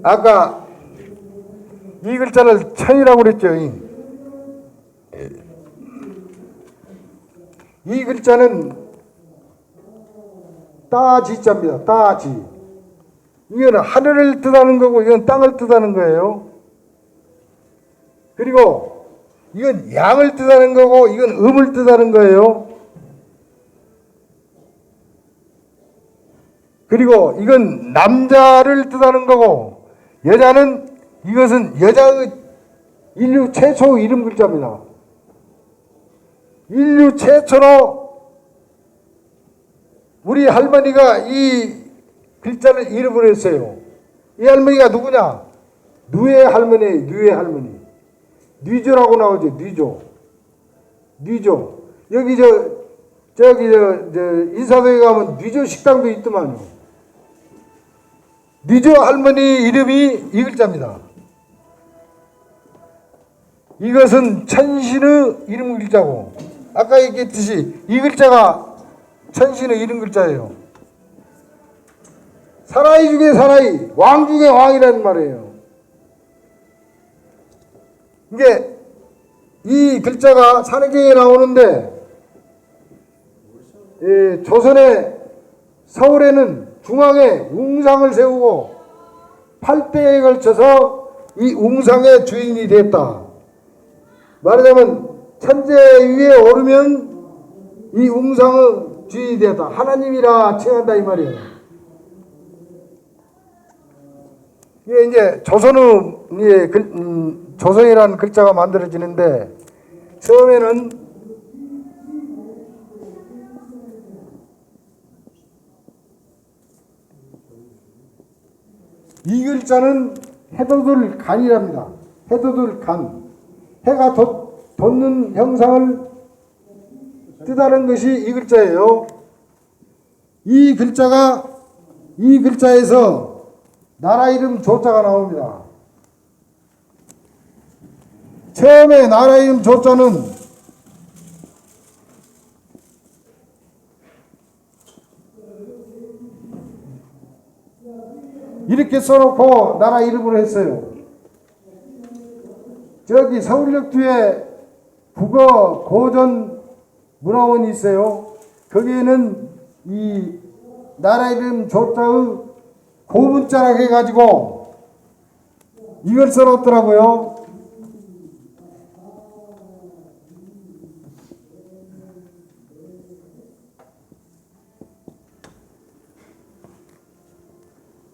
아까 이 글자를 천이라고 그랬죠. 이 글자는 따지자입니다. 따지. 이거는 하늘을 뜻하는 거고 이건 땅을 뜻하는 거예요. 그리고 이건 양을 뜻하는 거고 이건 음을 뜻하는 거예요. 그리고 이건 남자를 뜻하는 거고 여자는 이것은 여자의 인류 최초 이름 글자입니다. 인류 최초로 우리 할머니가 이 글자를 이름을 했어요. 이 할머니가 누구냐? 누의 할머니, 누의 할머니. 뉘조라고 나오죠. 뉘조. 여기 저기 인사동에 가면 뉘조 식당도 있더만요. 뉘조 할머니 이름이 이 글자입니다. 이것은 천신의 이름 글자고 아까 얘기했듯이 이 글자가 천신의 이름 글자예요. 사나이 중에 사나이, 왕 중에 왕이라는 말이에요. 이게 이 글자가 산해경에 나오는데 조선의 서울에는 중앙에 웅상을 세우고 8대에 걸쳐서 이 웅상의 주인이 됐다. 말하자면 천재 위에 오르면 이 웅상의 주인이 되었다. 하나님이라 칭한다 이 말이에요. 이게 이제 조선이라는 글자가 만들어지는데 처음에는 이 글자는 해돋을 간이랍니다. 해돋을 간. 해가 돋는 형상을 뜻하는 것이 이 글자예요. 이 글자에서 나라 이름 조자가 나옵니다. 처음에 나라 이름 조자는 이렇게 써놓고 나라 이름을 했어요. 저기 서울역 뒤에 국어 고전 문화원이 있어요. 거기에는 이 나라 이름 조자의 고문자라고 해가지고 이걸 써놓더라고요.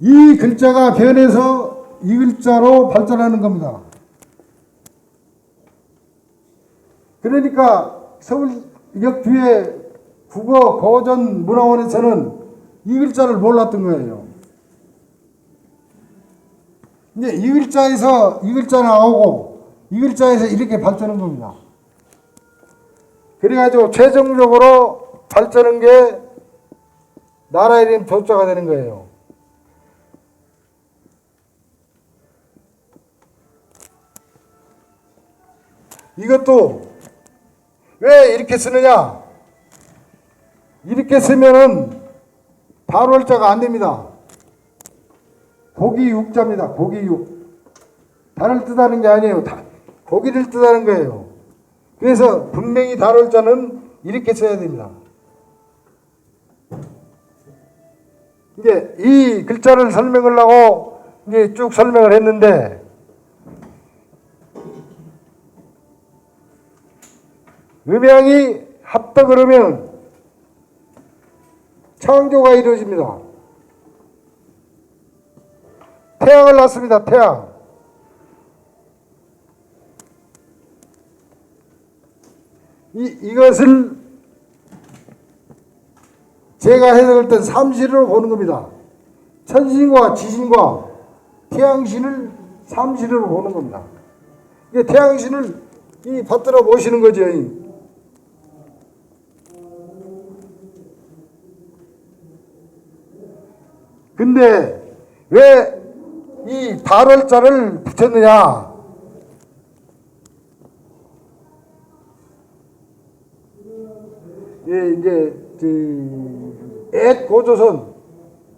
이 글자가 변해서 이 글자로 발전하는 겁니다. 그러니까 서울역 뒤에 국어 고전 문화원에서는 이 글자를 몰랐던 거예요. 이제 이 글자에서 이 글자 나오고 이 글자에서 이렇게 발전한 겁니다. 그래가지고 최종적으로 발전한 게 나라 이름 조자가 되는 거예요. 이것도 왜 이렇게 쓰느냐? 이렇게 쓰면은 발월자가 안 됩니다. 고기육자입니다. 고기육. 달을 뜻하는 게 아니에요. 고기를 뜻하는 거예요. 그래서 분명히 달월자는 이렇게 써야 됩니다. 이제 이 글자를 설명을 하고 이제 쭉 설명을 했는데 음양이 합덕을 하면 창조가 이루어집니다. 태양을 낳습니다. 태양. 이것을 제가 해석할 땐 삼신으로 보는 겁니다. 천신과 지신과 태양신을 삼신으로 보는 겁니다. 이게 태양신을 받들어 모시는 거죠. 근데 왜 이 발월자를 붙였느냐? 예, 이제 옛 고조선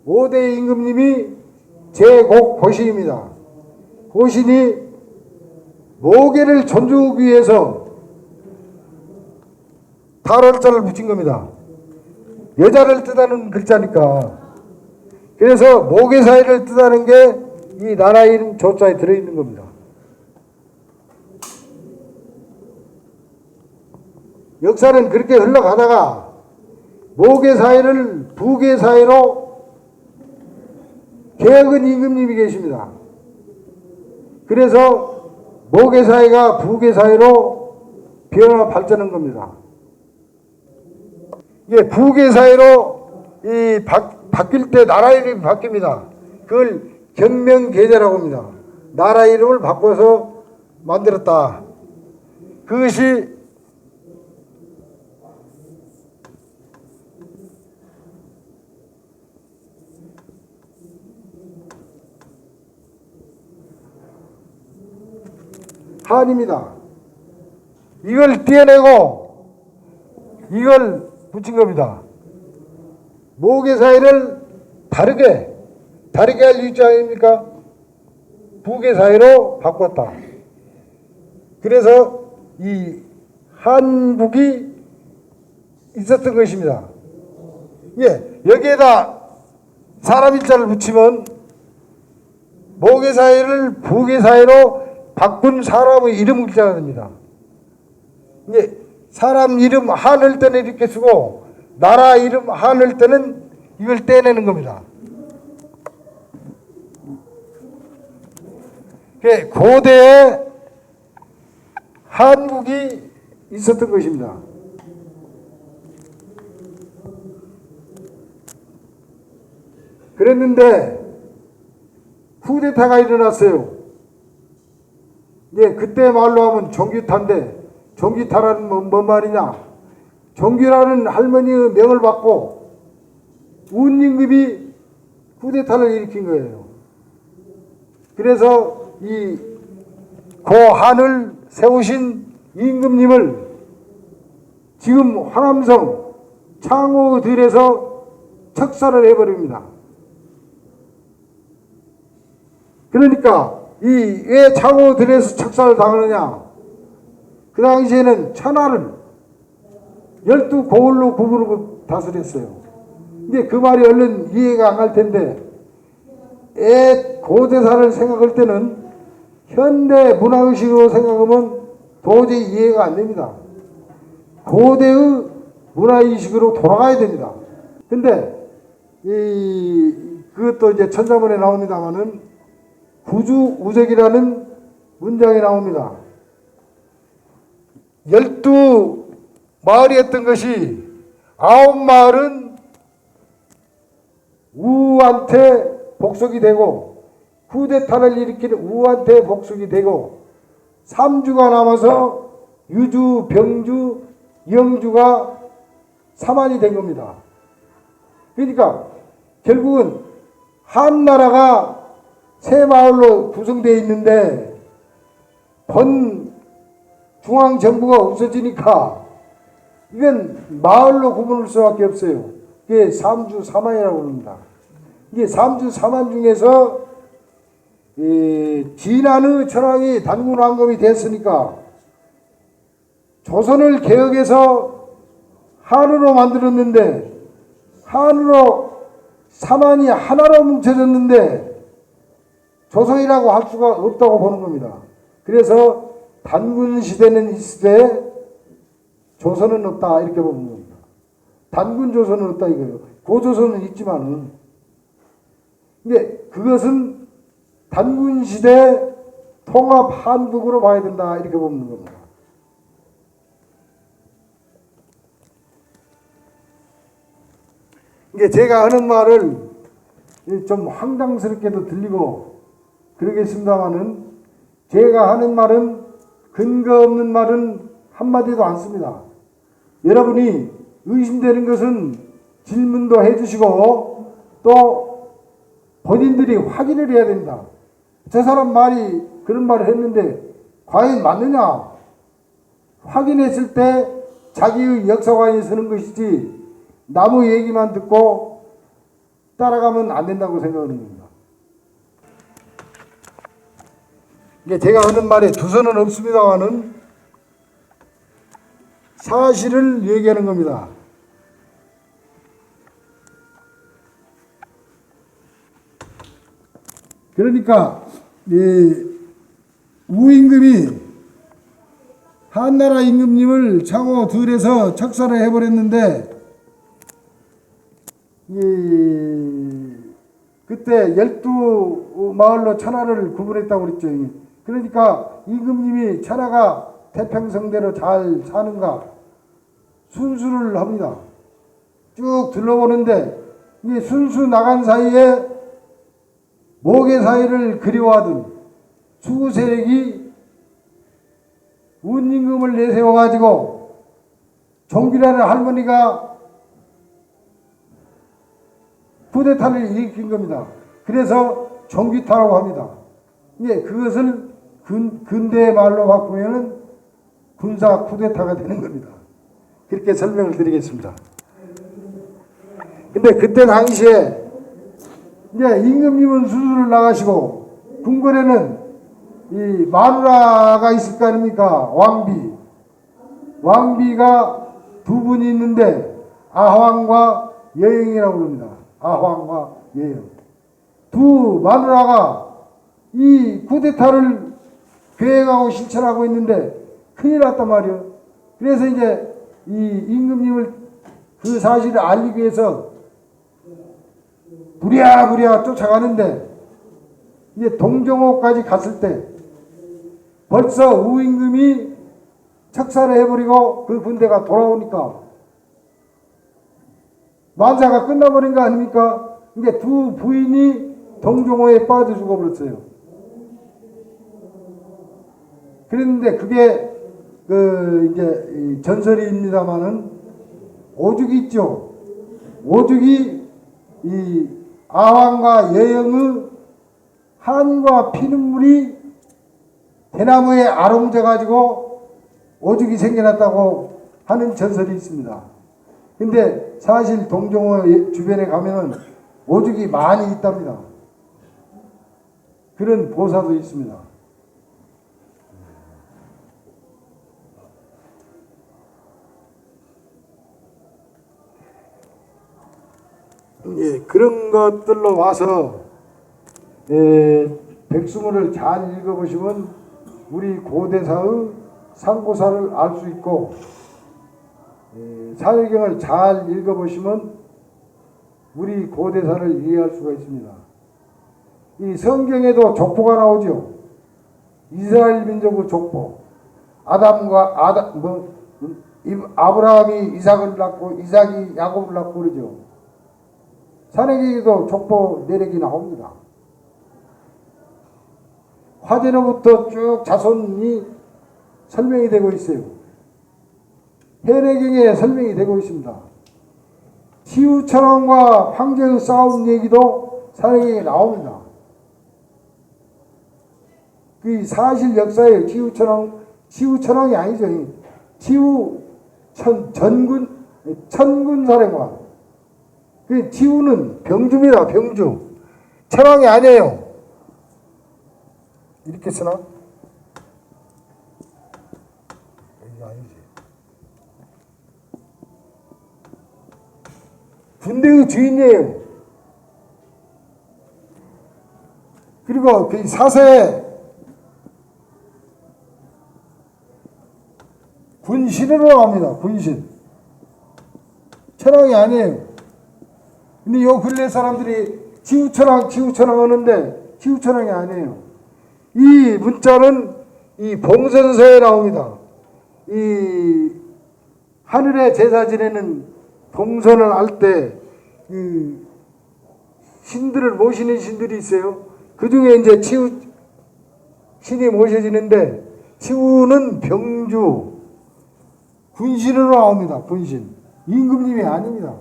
5대 임금님이 제곡 고신입니다. 고신이 모계를 존중하기 위해서 발월자를 붙인 겁니다. 여자를 뜻하는 글자니까. 그래서 모계 사이를 뜻하는 게 이 나라 이름 조자에 들어있는 겁니다. 역사는 그렇게 흘러가다가 모계 사이를 부계 사이로 개혁은 임금님이 계십니다. 그래서 모계 사이가 부계 사이로 변화 발전한 겁니다. 이게 부계 사이로 바뀔 때 나라 이름이 바뀝니다. 그걸 경명계제라고 합니다. 나라 이름을 바꿔서 만들었다. 그것이 한입니다. 이걸 떼어내고 이걸 붙인 겁니다. 모계 사이를 다르게 할 유자 아닙니까? 부계 사이로 바꿨다. 그래서 이 한국이 있었던 것입니다. 예, 여기에다 사람 일자를 붙이면 모계 사이를 부계 사이로 바꾼 사람의 이름 글자가 됩니다. 이제 사람 이름 한을 때는 이렇게 쓰고 나라 이름 한을 때는 이걸 떼내는 겁니다. 고대에 한국이 있었던 것입니다. 그랬는데 쿠데타가 일어났어요. 예, 그때 말로 하면 종규타인데 종규타라는 뭔 말이냐? 종규라는 할머니의 명을 받고 운임금이 쿠데타를 일으킨 거예요. 그래서 이 고한을 세우신 임금님을 지금 화남성 창호들에서 척살을 해버립니다. 그러니까 왜 창호들에서 척살을 당하느냐? 그 당시에는 천하를 12고을로 구분하고 다스렸어요. 근데 그 말이 얼른 이해가 안 갈 텐데 옛 고대사를 생각할 때는 현대 문화의식으로 생각하면 도저히 이해가 안 됩니다. 고대의 문화의식으로 돌아가야 됩니다. 근데 그것도 이제 천자문에 나옵니다만은 구주우색이라는 문장이 나옵니다. 12마을이었던 것이 9마을은 우한테 복속이 되고 쿠데타를 일으키는 우한테 복속이 되고 3주가 남아서 유주, 병주, 영주가 사만이 된 겁니다. 그러니까 결국은 한나라가 세 마을로 구성되어 있는데 본 중앙정부가 없어지니까 이건 마을로 구분할 수밖에 없어요. 이게 삼주 사만이라고 합니다. 이게 삼주 사만 중에서 진안의 천황이 단군왕검이 됐으니까 조선을 개혁해서 한으로 만들었는데 한으로 사만이 하나로 뭉쳐졌는데 조선이라고 할 수가 없다고 보는 겁니다. 그래서 단군 시대는 있으되 조선은 없다 이렇게 보는 겁니다. 단군 조선은 없다 이거예요. 고조선은 있지만은 근데 그것은 단군 시대 통합 한국으로 봐야 된다 이렇게 보는 겁니다. 이게 제가 하는 말을 좀 황당스럽게도 들리고 그러겠습니다만은 제가 하는 말은 근거 없는 말은 한마디도 안 씁니다. 여러분이 의심되는 것은 질문도 해주시고 또 본인들이 확인을 해야 됩니다. 저 사람 말이 그런 말을 했는데 과연 맞느냐? 확인했을 때 자기의 역사관이 서는 것이지 남의 얘기만 듣고 따라가면 안 된다고 생각하는 겁니다. 이게 제가 하는 말에 두서는 없습니다만은 사실을 얘기하는 겁니다. 그러니까 우임금이 한나라 임금님을 차고 들에서 척살을 해버렸는데 그때 12마을로 천하를 구분했다고 그랬죠. 그러니까 임금님이 천하가 태평성대로 잘 사는가 순수를 합니다. 쭉 둘러보는데 이 순수 나간 사이에 모계 사이를 그리워하던 수구 세력이 운임금을 내세워가지고 종기라는 할머니가 쿠데타를 일으킨 겁니다. 그래서 종기타라고 합니다. 예, 그것을 근대 말로 바꾸면은 군사 쿠데타가 되는 겁니다. 그렇게 설명을 드리겠습니다. 근데 그때 당시에 이제 임금님은 수술을 나가시고 궁궐에는 이 마누라가 있을 거 아닙니까? 왕비가 두 분이 있는데 아황과 여영이라고 합니다. 아황과 여영. 두 마누라가 이 쿠데타를 계획하고 실천하고 있는데 큰일 났단 말이에요. 그래서 이제 이 임금님을 그 사실을 알리기 위해서 부랴부랴 쫓아가는데 이제 동정호까지 갔을 때 벌써 우임금이 척살을 해버리고 그 군대가 돌아오니까 만사가 끝나버린 거 아닙니까? 이게 두 부인이 동정호에 빠져 죽어버렸어요. 그랬는데 그게 이제 전설입니다만은 오죽이 있죠. 오죽이 이 아황과 여영의 한과 피눈물이 대나무에 아롱져 가지고 오죽이 생겨났다고 하는 전설이 있습니다. 근데 사실 동정호 주변에 가면은 오죽이 많이 있답니다. 그런 보사도 있습니다. 예, 그런 것들로 와서 백수문을 잘 읽어보시면 우리 고대사의 상고사를 알 수 있고 사회경을 잘 읽어보시면 우리 고대사를 이해할 수가 있습니다. 이 성경에도 족보가 나오죠. 이스라엘 민족의 족보. 아브라함이 이삭을 낳고 이삭이 야곱을 낳고 그러죠. 산해기에도 족보 내력이 나옵니다. 화재로부터 쭉 자손이 설명이 되고 있어요. 해내경에 설명이 되고 있습니다. 치우천왕과 황제의 싸움 얘기도 산해경에 나옵니다. 그 사실 역사에 치우천왕이 아니죠. 천군사령관. 그 치우는 병주입니다. 병주. 천왕이 아니에요. 이렇게 쓰나? 여기 아니지. 군대의 주인이에요. 그리고 그 사세에 군신으로 나옵니다. 군신. 천왕이 아니에요. 근데 요 근래 사람들이 치우천왕 하는데 치우천왕이 아니에요. 이 문자는 이 봉선서에 나옵니다. 이 하늘에 제사 지내는 봉선을 할 때 그 신들을 모시는 신들이 있어요. 그 중에 이제 신이 모셔지는데 치우는 병주 군신으로 나옵니다. 군신. 임금님이 아닙니다.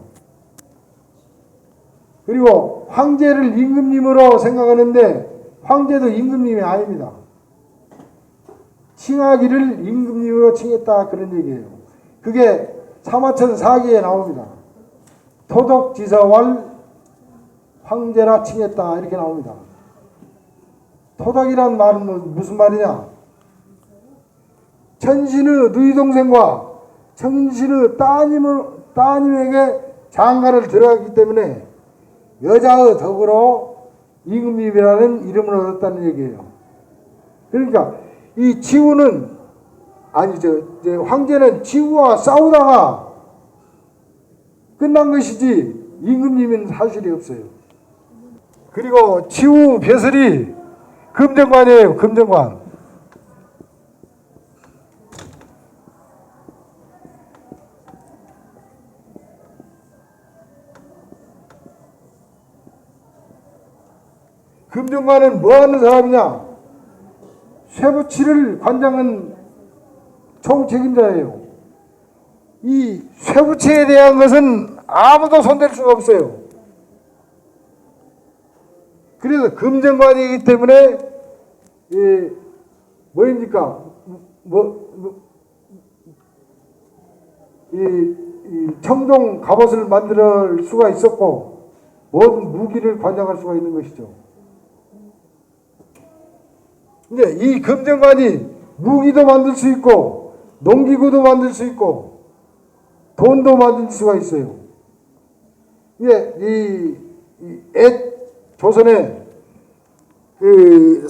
그리고 황제를 임금님으로 생각하는데 황제도 임금님이 아닙니다. 칭하기를 임금님으로 칭했다 그런 얘기예요. 그게 사마천 사기에 나옵니다. 토덕지사왈 황제라 칭했다 이렇게 나옵니다. 토덕이란 말은 무슨 말이냐? 천신의 누이 동생과 천신의 따님에게 장가를 들어갔기 때문에 여자의 덕으로 임금님이라는 이름을 얻었다는 얘기예요. 그러니까 이 치우는 황제는 치우와 싸우다가 끝난 것이지 임금님은 사실이 없어요. 그리고 치우 벼슬이 금정관이에요. 금정관. 금정관은 뭐하는 사람이냐? 쇠붙이를 관장한 총책임자예요. 이 쇠붙이에 대한 것은 아무도 손댈 수가 없어요. 그래서 금정관이기 때문에 뭐입니까? 청동 갑옷을 만들 수가 있었고 모든 무기를 관장할 수가 있는 것이죠. 근데 이 금정관이 무기도 만들 수 있고 농기구도 만들 수 있고 돈도 만들 수가 있어요. 이 조선에 그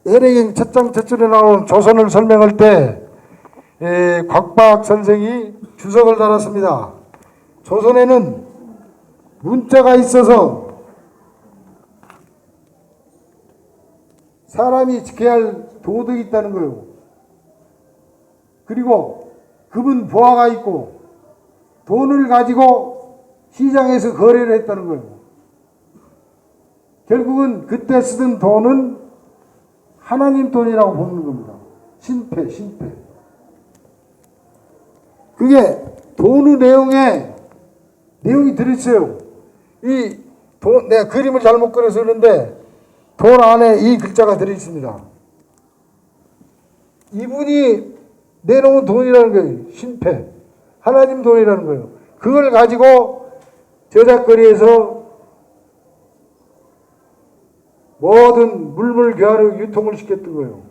해내경 첫장 첫줄에 나오는 조선을 설명할 때 곽박 선생이 주석을 달았습니다. 조선에는 문자가 있어서 사람이 지켜야 할 도덕이 있다는 거예요. 그리고 금은 보화가 있고 돈을 가지고 시장에서 거래를 했다는 거예요. 결국은 그때 쓰던 돈은 하나님 돈이라고 보는 겁니다. 신패. 그게 돈의 내용이 들어있어요. 내가 그림을 잘못 그려서 그런데 돈 안에 이 글자가 들어있습니다. 이분이 내놓은 돈이라는 거예요. 신패. 하나님 돈이라는 거예요. 그걸 가지고 저작거리에서 모든 물물 교환을 유통을 시켰던 거예요.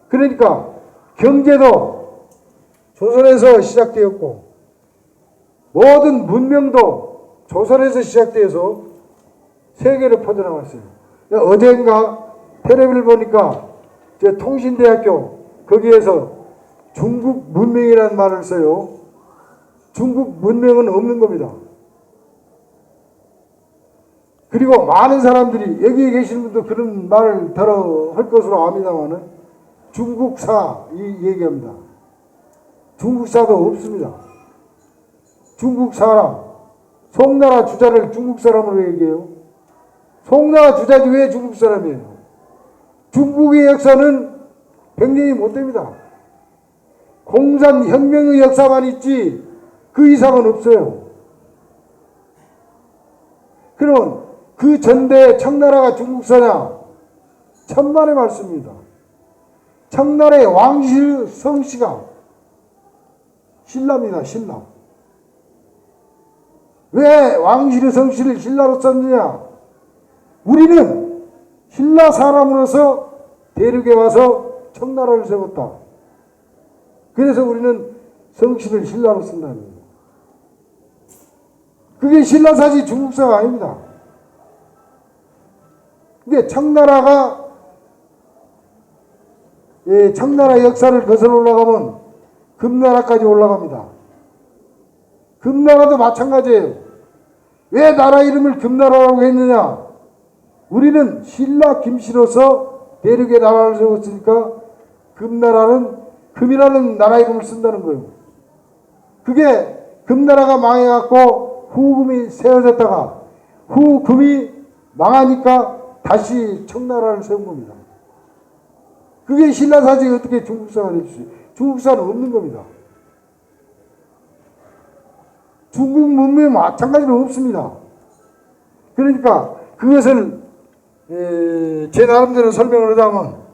그러니까 경제도 조선에서 시작되었고 모든 문명도 조선에서 시작되어서 세계로 퍼져나갔어요. 어젠가 텔레비를 보니까 저 통신대학교 거기에서 중국 문명이라는 말을 써요. 중국 문명은 없는 겁니다. 그리고 많은 사람들이 여기에 계시는 분도 그런 말을 들어 할 것으로 압니다만은 중국사 이 얘기합니다. 중국사도 없습니다. 중국 사람, 송나라 주자를 중국 사람으로 얘기해요. 송나라 주자지 왜 중국 사람이에요? 중국의 역사는 100년이 못 됩니다. 공산혁명의 역사만 있지 그 이상은 없어요. 그러면 그 전대 청나라가 중국사냐? 천만의 말씀입니다. 청나라의 왕실 성씨가 신라입니다. 신라. 왜 왕실의 성씨를 신라로 썼느냐? 우리는 신라 사람으로서 대륙에 와서 청나라를 세웠다. 그래서 우리는 성씨를 신라로 쓴다는 거예요. 그게 신라사지 중국사가 아닙니다. 근데 청나라가 청나라 역사를 거슬러 올라가면 금나라까지 올라갑니다. 금나라도 마찬가지예요. 왜 나라 이름을 금나라라고 했느냐? 우리는 신라 김씨로서 대륙에 나라를 세웠으니까 금나라는 금이라는 나라 이름을 쓴다는 거예요. 그게 금나라가 망해갖고 후금이 세워졌다가 후금이 망하니까 다시 청나라를 세운 겁니다. 그게 신라사지 어떻게 중국사가 될 수 있어요? 중국사는 없는 겁니다. 중국 문명은 마찬가지로 없습니다. 그러니까 그것을 제 나름대로 설명을 하자면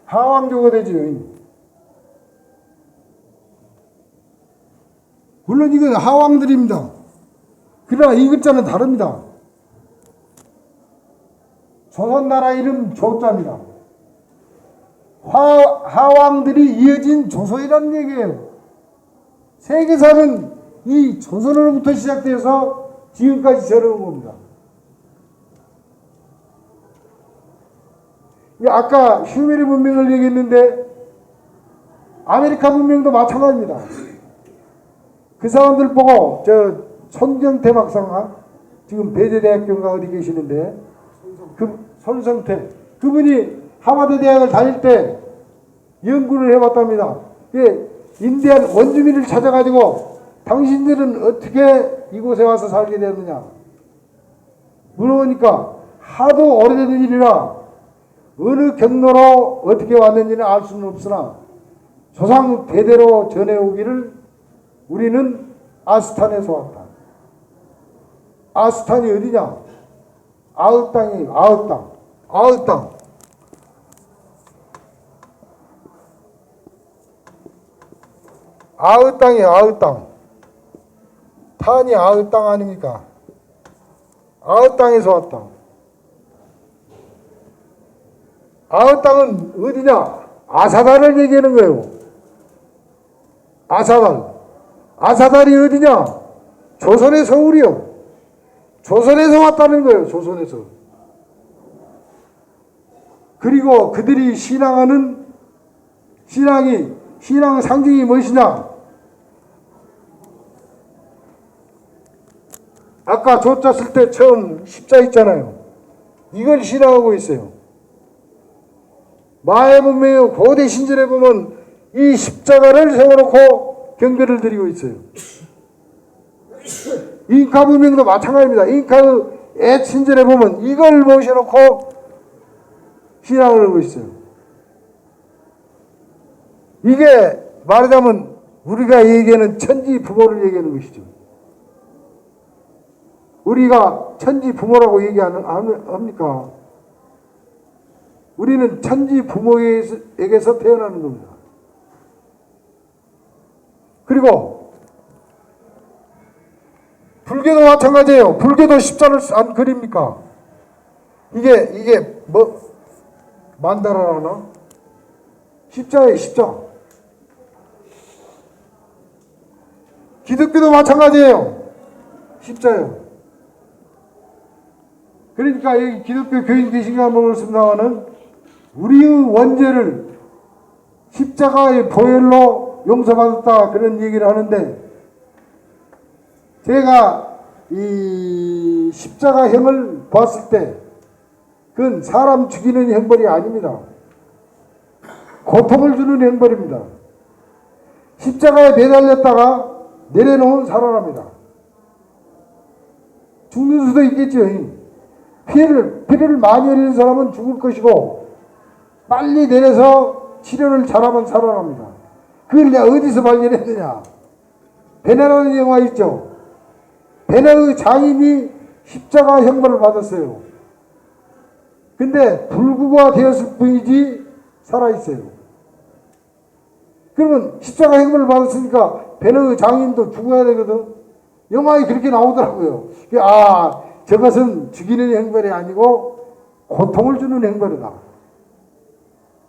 하왕조가 되죠. 물론 이건 하왕들입니다. 그러나 이 글자는 다릅니다. 조선나라 이름 조자입니다. 하왕들이 이어진 조선이라는 얘기예요. 세계사는 이 조선으로부터 시작돼서 지금까지 저러는 겁니다. 아까 슈메르 문명을 얘기했는데 아메리카 문명도 마찬가지입니다. 그 사람들 보고 저 손경태 박사가 지금 배재대학교인가 어디 계시는데 손성태 그분이 하버드 대학을 다닐 때 연구를 해봤답니다. 인디안 원주민을 찾아가지고 당신들은 어떻게 이곳에 와서 살게 되었느냐 물어보니까 하도 오래된 일이라 어느 경로로 어떻게 왔는지는 알 수는 없으나 조상 대대로 전해오기를 우리는 아스탄에서 왔다. 아스탄이 어디냐? 아흐 땅이 아흐 땅. 아흐 땅. 아흐 땅이 아흐 땅. 탄이 아흐 땅 아닙니까? 아흐 땅에서 왔다. 아흐 땅은 어디냐? 아사달을 얘기하는 거예요. 아사달. 아사달이 어디냐? 조선의 서울이요. 조선에서 왔다는 거예요. 조선에서. 그리고 그들이 신앙하는 신앙 상징이 무엇이냐? 아까 조자 쓸 때 처음 십자 있잖아요. 이걸 신앙하고 있어요. 마야 문명의 고대 신전에 보면 이 십자가를 세워놓고 경배를 드리고 있어요. 잉카 문명도 마찬가지입니다. 잉카의 옛 신전에 보면 이걸 모셔놓고 신앙을 하고 있어요. 이게 말하자면 우리가 얘기하는 천지 부모를 얘기하는 것이죠. 우리가 천지 부모라고 얘기합니까? 우리는 천지 부모에게서 태어나는 겁니다. 그리고 불교도 마찬가지예요. 불교도 십자를 안 그립니까? 이게 뭐 만다라나? 십자예요, 십자. 기독교도 마찬가지예요. 십자요. 그러니까 여기 기독교 교인 되신가 모르겠습니다만은 우리의 원죄를 십자가의 보혈로 용서받았다 그런 얘기를 하는데, 제가 이 십자가형을 봤을 때 그건 사람 죽이는 형벌이 아닙니다. 고통을 주는 형벌입니다. 십자가에 매달렸다가 내려놓으면 살아납니다. 죽는 수도 있겠죠. 피해를 많이 흘리는 사람은 죽을 것이고, 빨리 내려서 치료를 잘하면 살아납니다. 그걸 내가 어디서 발견했느냐? 베네라는 영화 있죠. 베네의 장인이 십자가 형벌을 받았어요. 근데 불구가 되었을 뿐이지 살아있어요. 그러면 십자가 형벌을 받았으니까 베네의 장인도 죽어야 되거든. 영화에 그렇게 나오더라고요. 아, 저것은 죽이는 형벌이 아니고 고통을 주는 형벌이다.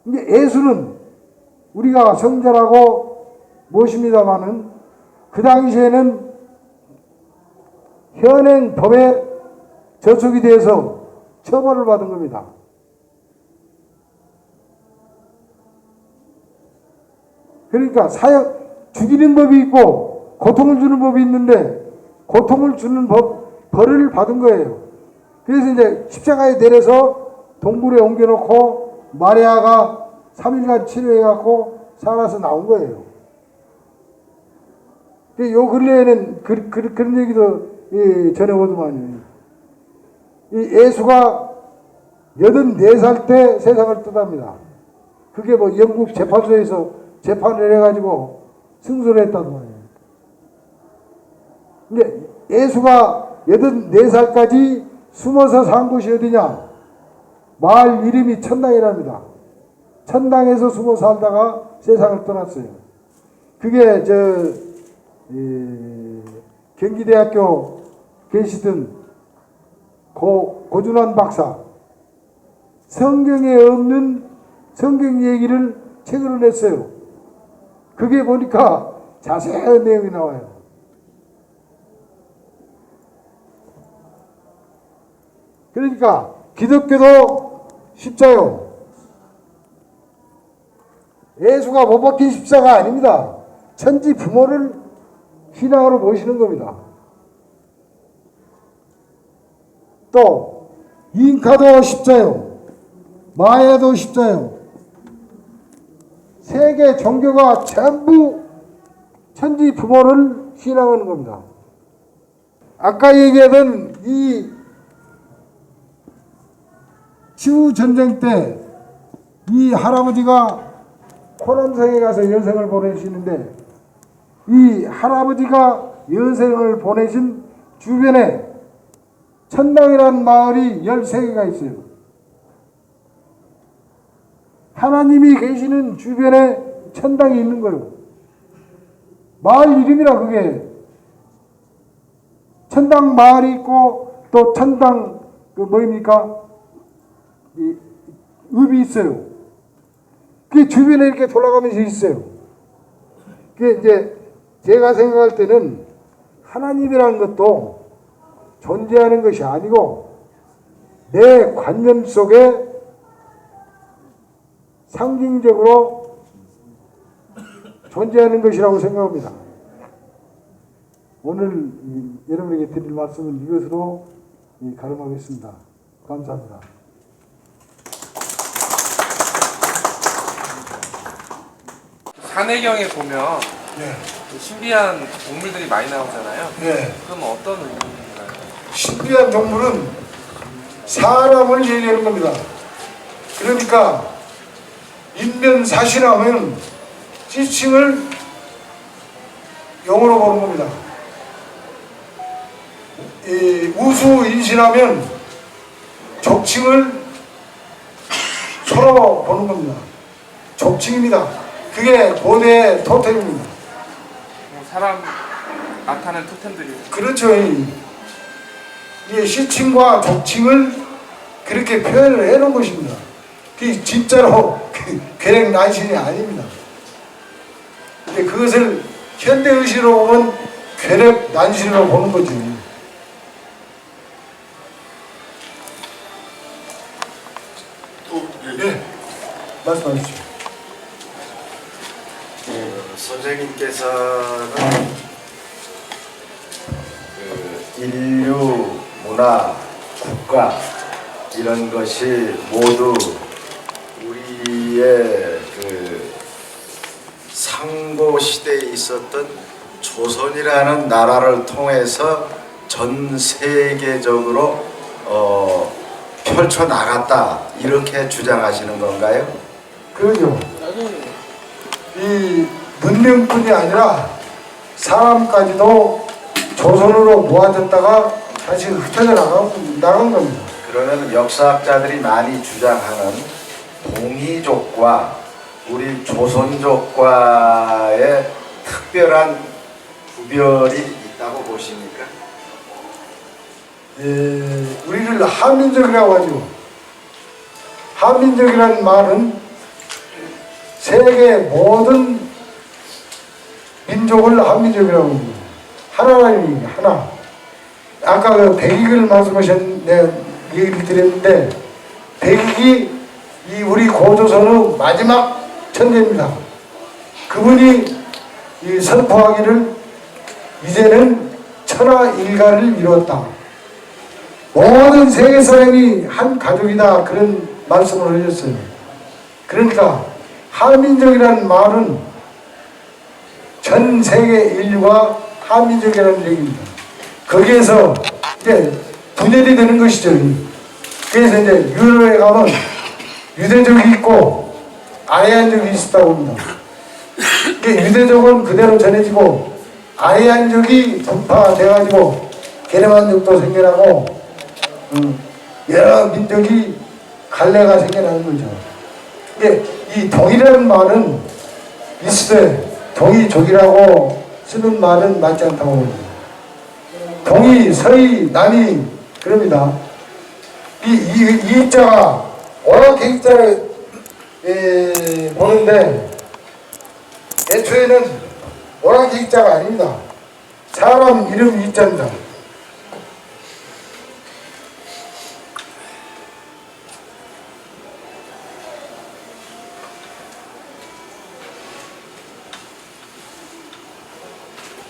근데 예수는 우리가 성전하고 모십니다마는 그 당시에는 현행 법에 저촉이 돼서 처벌을 받은 겁니다. 그러니까 죽이는 법이 있고 고통을 주는 법이 있는데, 고통을 주는 벌을 받은 거예요. 그래서 이제 십자가에 내려서 동굴에 옮겨놓고 마리아가 3일간 치료해갖고 살아서 나온 거예요. 요 근래에는 그런 얘기도 전해오더만요. 이 예수가 84살 때 세상을 떠납니다. 그게 뭐 영국 재판소에서 재판을 해가지고 승소를 했다더만요. 근데 예수가 84살까지 숨어서 산 곳이 어디냐? 마을 이름이 천당이랍니다. 천당에서 숨어 살다가 세상을 떠났어요. 그게 경기대학교 계시던 고준환 박사, 성경에 없는 성경 얘기를 책으로 냈어요. 그게 보니까 자세한 내용이 나와요. 그러니까 기독교도 십자요. 예수가 못 박힌 십자가 아닙니다. 천지 부모를 신앙으로 모시는 겁니다. 또 잉카도 십자요, 마야도 십자요. 세계 종교가 전부 천지 부모를 신앙하는 겁니다. 아까 얘기하던 이 치우전쟁 때 이 할아버지가 호남성에 가서 여생을 보내시는데, 이 할아버지가 여생을 보내신 주변에 천당이라는 마을이 13개가 있어요. 하나님이 계시는 주변에 천당이 있는 거예요. 마을 이름이라 그게. 천당 마을이 있고 또 천당 읍이 있어요. 그게 주변에 이렇게 돌아가면서 있어요. 그게 이제 제가 생각할 때는 하나님이라는 것도 존재하는 것이 아니고 내 관념 속에 상징적으로 존재하는 것이라고 생각합니다. 오늘 여러분에게 드릴 말씀은 이것으로 가름하겠습니다. 감사합니다. 산해경에 보면 네. 신비한 동물들이 많이 나오잖아요. 네. 그럼 어떤 의미인가요? 신비한 동물은 사람을 얘기하는 겁니다. 그러니까 인면사신하면 지칭을 영어로 보는 겁니다. 우수인신하면 족칭을 서로 보는 겁니다. 족칭입니다. 그게 고대 토템입니다. 사람 나타낸 토템들이. 그렇죠. 이게 시칭과 족칭을 그렇게 표현을 해놓은 것입니다. 그게 진짜로 괴력 난신이 아닙니다. 근데 그것을 현대의식으로 보면 괴력 난신으로 보는 거죠. 말씀하십시오. 선생님께서는 인류, 문화, 국가 이런 것이 모두 우리의 상고 시대에 있었던 조선이라는 나라를 통해서 전 세계적으로 펼쳐 나갔다 이렇게 주장하시는 건가요? 그러죠. 이 문명뿐이 아니라 사람까지도 조선으로 모아졌다가 다시 흩어져 나간 겁니다. 그러면 역사학자들이 많이 주장하는 동이족과 우리 조선족과의 특별한 구별이 있다고 보십니까? 우리를 한민족이라고 하죠. 한민족이라는 말은 세계 모든 민족을 한민족이라고 합니다. 하나라는 얘기, 하나. 아까 그 백익을 내가 얘기를 드렸는데, 백익이 이 우리 고조선의 마지막 천재입니다. 그분이 이 선포하기를 이제는 천하일가를 이루었다. 모든 세계 사람이 한 가족이다. 그런 말씀을 하셨어요. 그러니까 한민족이라는 말은 전 세계 인류가 한민족이라는 얘기입니다. 거기에서 이제 분열이 되는 것이죠. 그래서 이제 유럽에 가면 유대족이 있고 아레안족이 있었다고 합니다. 유대족은 그대로 전해지고 아레안족이 분파돼가지고 게르만족도 생겨나고 여러 민족이 갈래가 생겨나는 거죠. 근데 이 동이라는 말은 있어요. 동이족이라고 쓰는 말은 맞지 않다고 봅니다. 동이, 서이, 남이 그럽니다. 이 자가 오락행자를 보는데 애초에는 오락행자가 아닙니다. 사람 이름 이자입니다.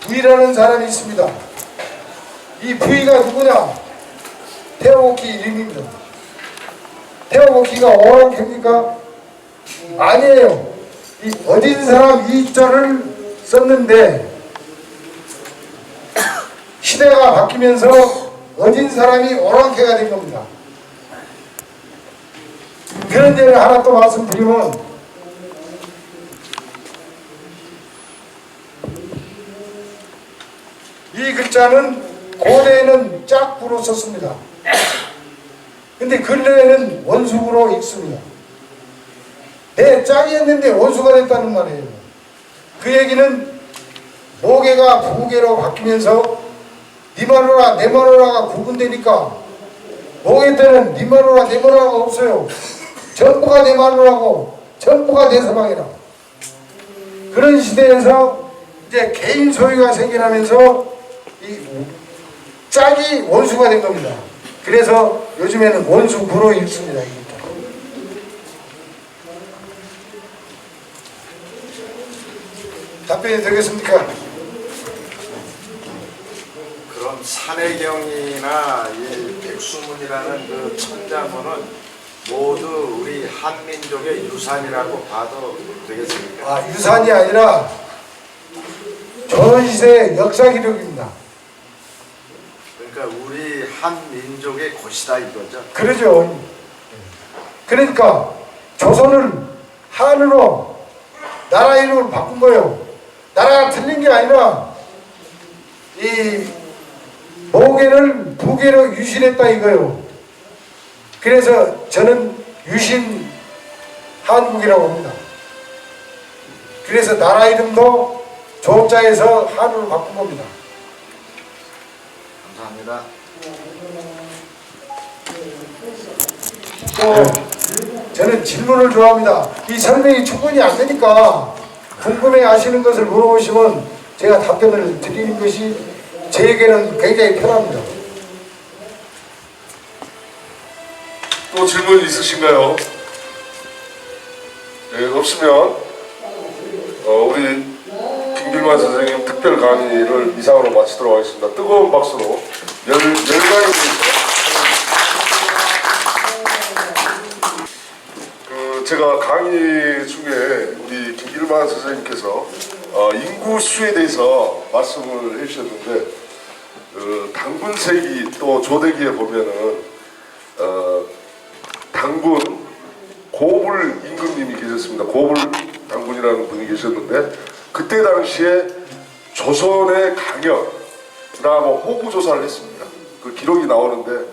부이라는 사람이 있습니다. 이 부이가 누구냐? 태어복희 이름입니다. 태어복희가 오락행입니까? 아니에요. 이 어딘 사람 이자를 썼는데 시대가 바뀌면서 어딘 사람이 오랑캐가 된 겁니다. 그런 예를 하나 또 말씀드리면 이 글자는 고대에는 짝구로 썼습니다. 근데 근래에는 원수구로 읽습니다. 내 짝이었는데 원수가 됐다는 말이에요. 그 얘기는 모계가 부계로 바뀌면서 니마노라 네마노라가 구분되니까 모계 때는 니마노라 네마노라가 없어요. 전부가 네마노라고 전부가 네서방이라. 그런 시대에서 이제 개인 소유가 생겨나면서 이 짝이 원수가 된 겁니다. 그래서 요즘에는 원수구로 읽습니다. 답변이 되겠습니까? 그럼 산해경이나 이 백수문이라는 그 천자문은 모두 우리 한민족의 유산이라고 봐도 되겠습니까? 아, 유산이 아니라 조선시대 역사 기록입니다. 그러니까 우리 한민족의 곳이다 이거죠? 그러죠. 그러니까 조선을 한으로 나라 이름을 바꾼 거예요. 나라가 틀린 게 아니라 이 모계를 부계로 유신했다 이거예요. 그래서 저는 유신 한국이라고 합니다. 그래서 나라 이름도 조자에서 한으로 바꾼 겁니다. 감사합니다. 또 저는 질문을 좋아합니다. 이 설명이 충분히 안 되니까 궁금해 하시는 것을 물어보시면 제가 답변을 드리는 것이 제게는 굉장히 편합니다. 또 질문 있으신가요? 없으면 우리 김길만 선생님 특별 강의를 이상으로 마치도록 하겠습니다. 뜨거운 박수로 열광해 주십시오. 제가 강의 중에 우리 김길만 선생님께서 인구 수에 대해서 말씀을 해주셨는데 당군세기 또 조대기에 보면은 당군 고불 임금님이 계셨습니다. 고불 당군이라는 분이 계셨는데 그때 당시에 조선의 강역이나 뭐 호구 조사를 했습니다. 그 기록이 나오는데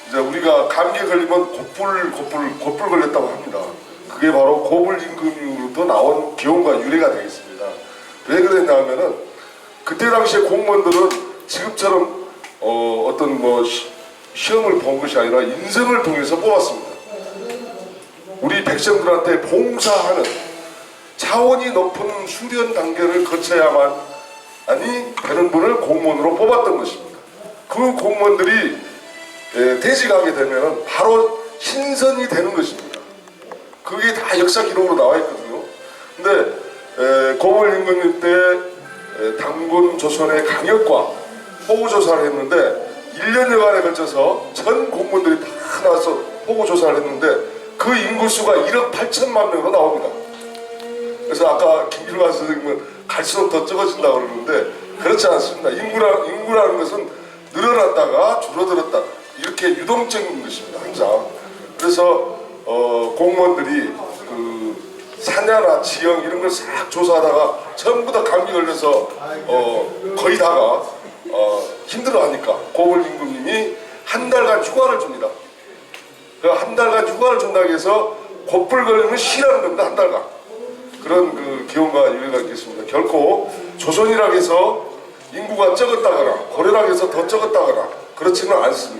이제 우리가 감기에 걸리면 곧불 걸렸다고 합니다. 그게 바로 고불 임금으로부터 나온 기원과 유래가 되겠습니다. 왜 그랬냐 하면은 그때 당시에 공무원들은 지금처럼 어떤 뭐 시험을 본 것이 아니라 인생을 통해서 뽑았습니다. 우리 백성들한테 봉사하는 차원이 높은 수련 단계를 거쳐야만 되는 분을 공무원으로 뽑았던 것입니다. 그 공무원들이 퇴직하게 되면 바로 신선이 되는 것입니다. 그게 다 역사 기록으로 나와 있거든요. 근데 고불 임금님 때 당군 조선의 강역과 호구 조사를 했는데 1년여간에 걸쳐서 전 공무원들이 다 나와서 호구 조사를 했는데 그 인구수가 1억 8천만 명으로 나옵니다. 그래서 아까 김길만 선생님은 갈수록 더 적어진다고 그러는데 그렇지 않습니다. 인구라는 것은 늘어났다가 줄어들었다 이렇게 유동적인 것입니다. 항상. 그래서 공무원들이 그 사냐나 지형 이런 걸 싹 조사하다가 전부 다 감기 걸려서 거의 다가 힘들어하니까 고불 임금님이 한 달간 휴가를 줍니다. 그 한 달간 휴가를 준다고 해서 곧불 걸리면 쉬라는 겁니다. 한 달간. 그런 그 기원과 유래가 있겠습니다. 결코 조선이라고 해서 인구가 적었다거나 고려라고 해서 더 적었다거나 그렇지는 않습니다.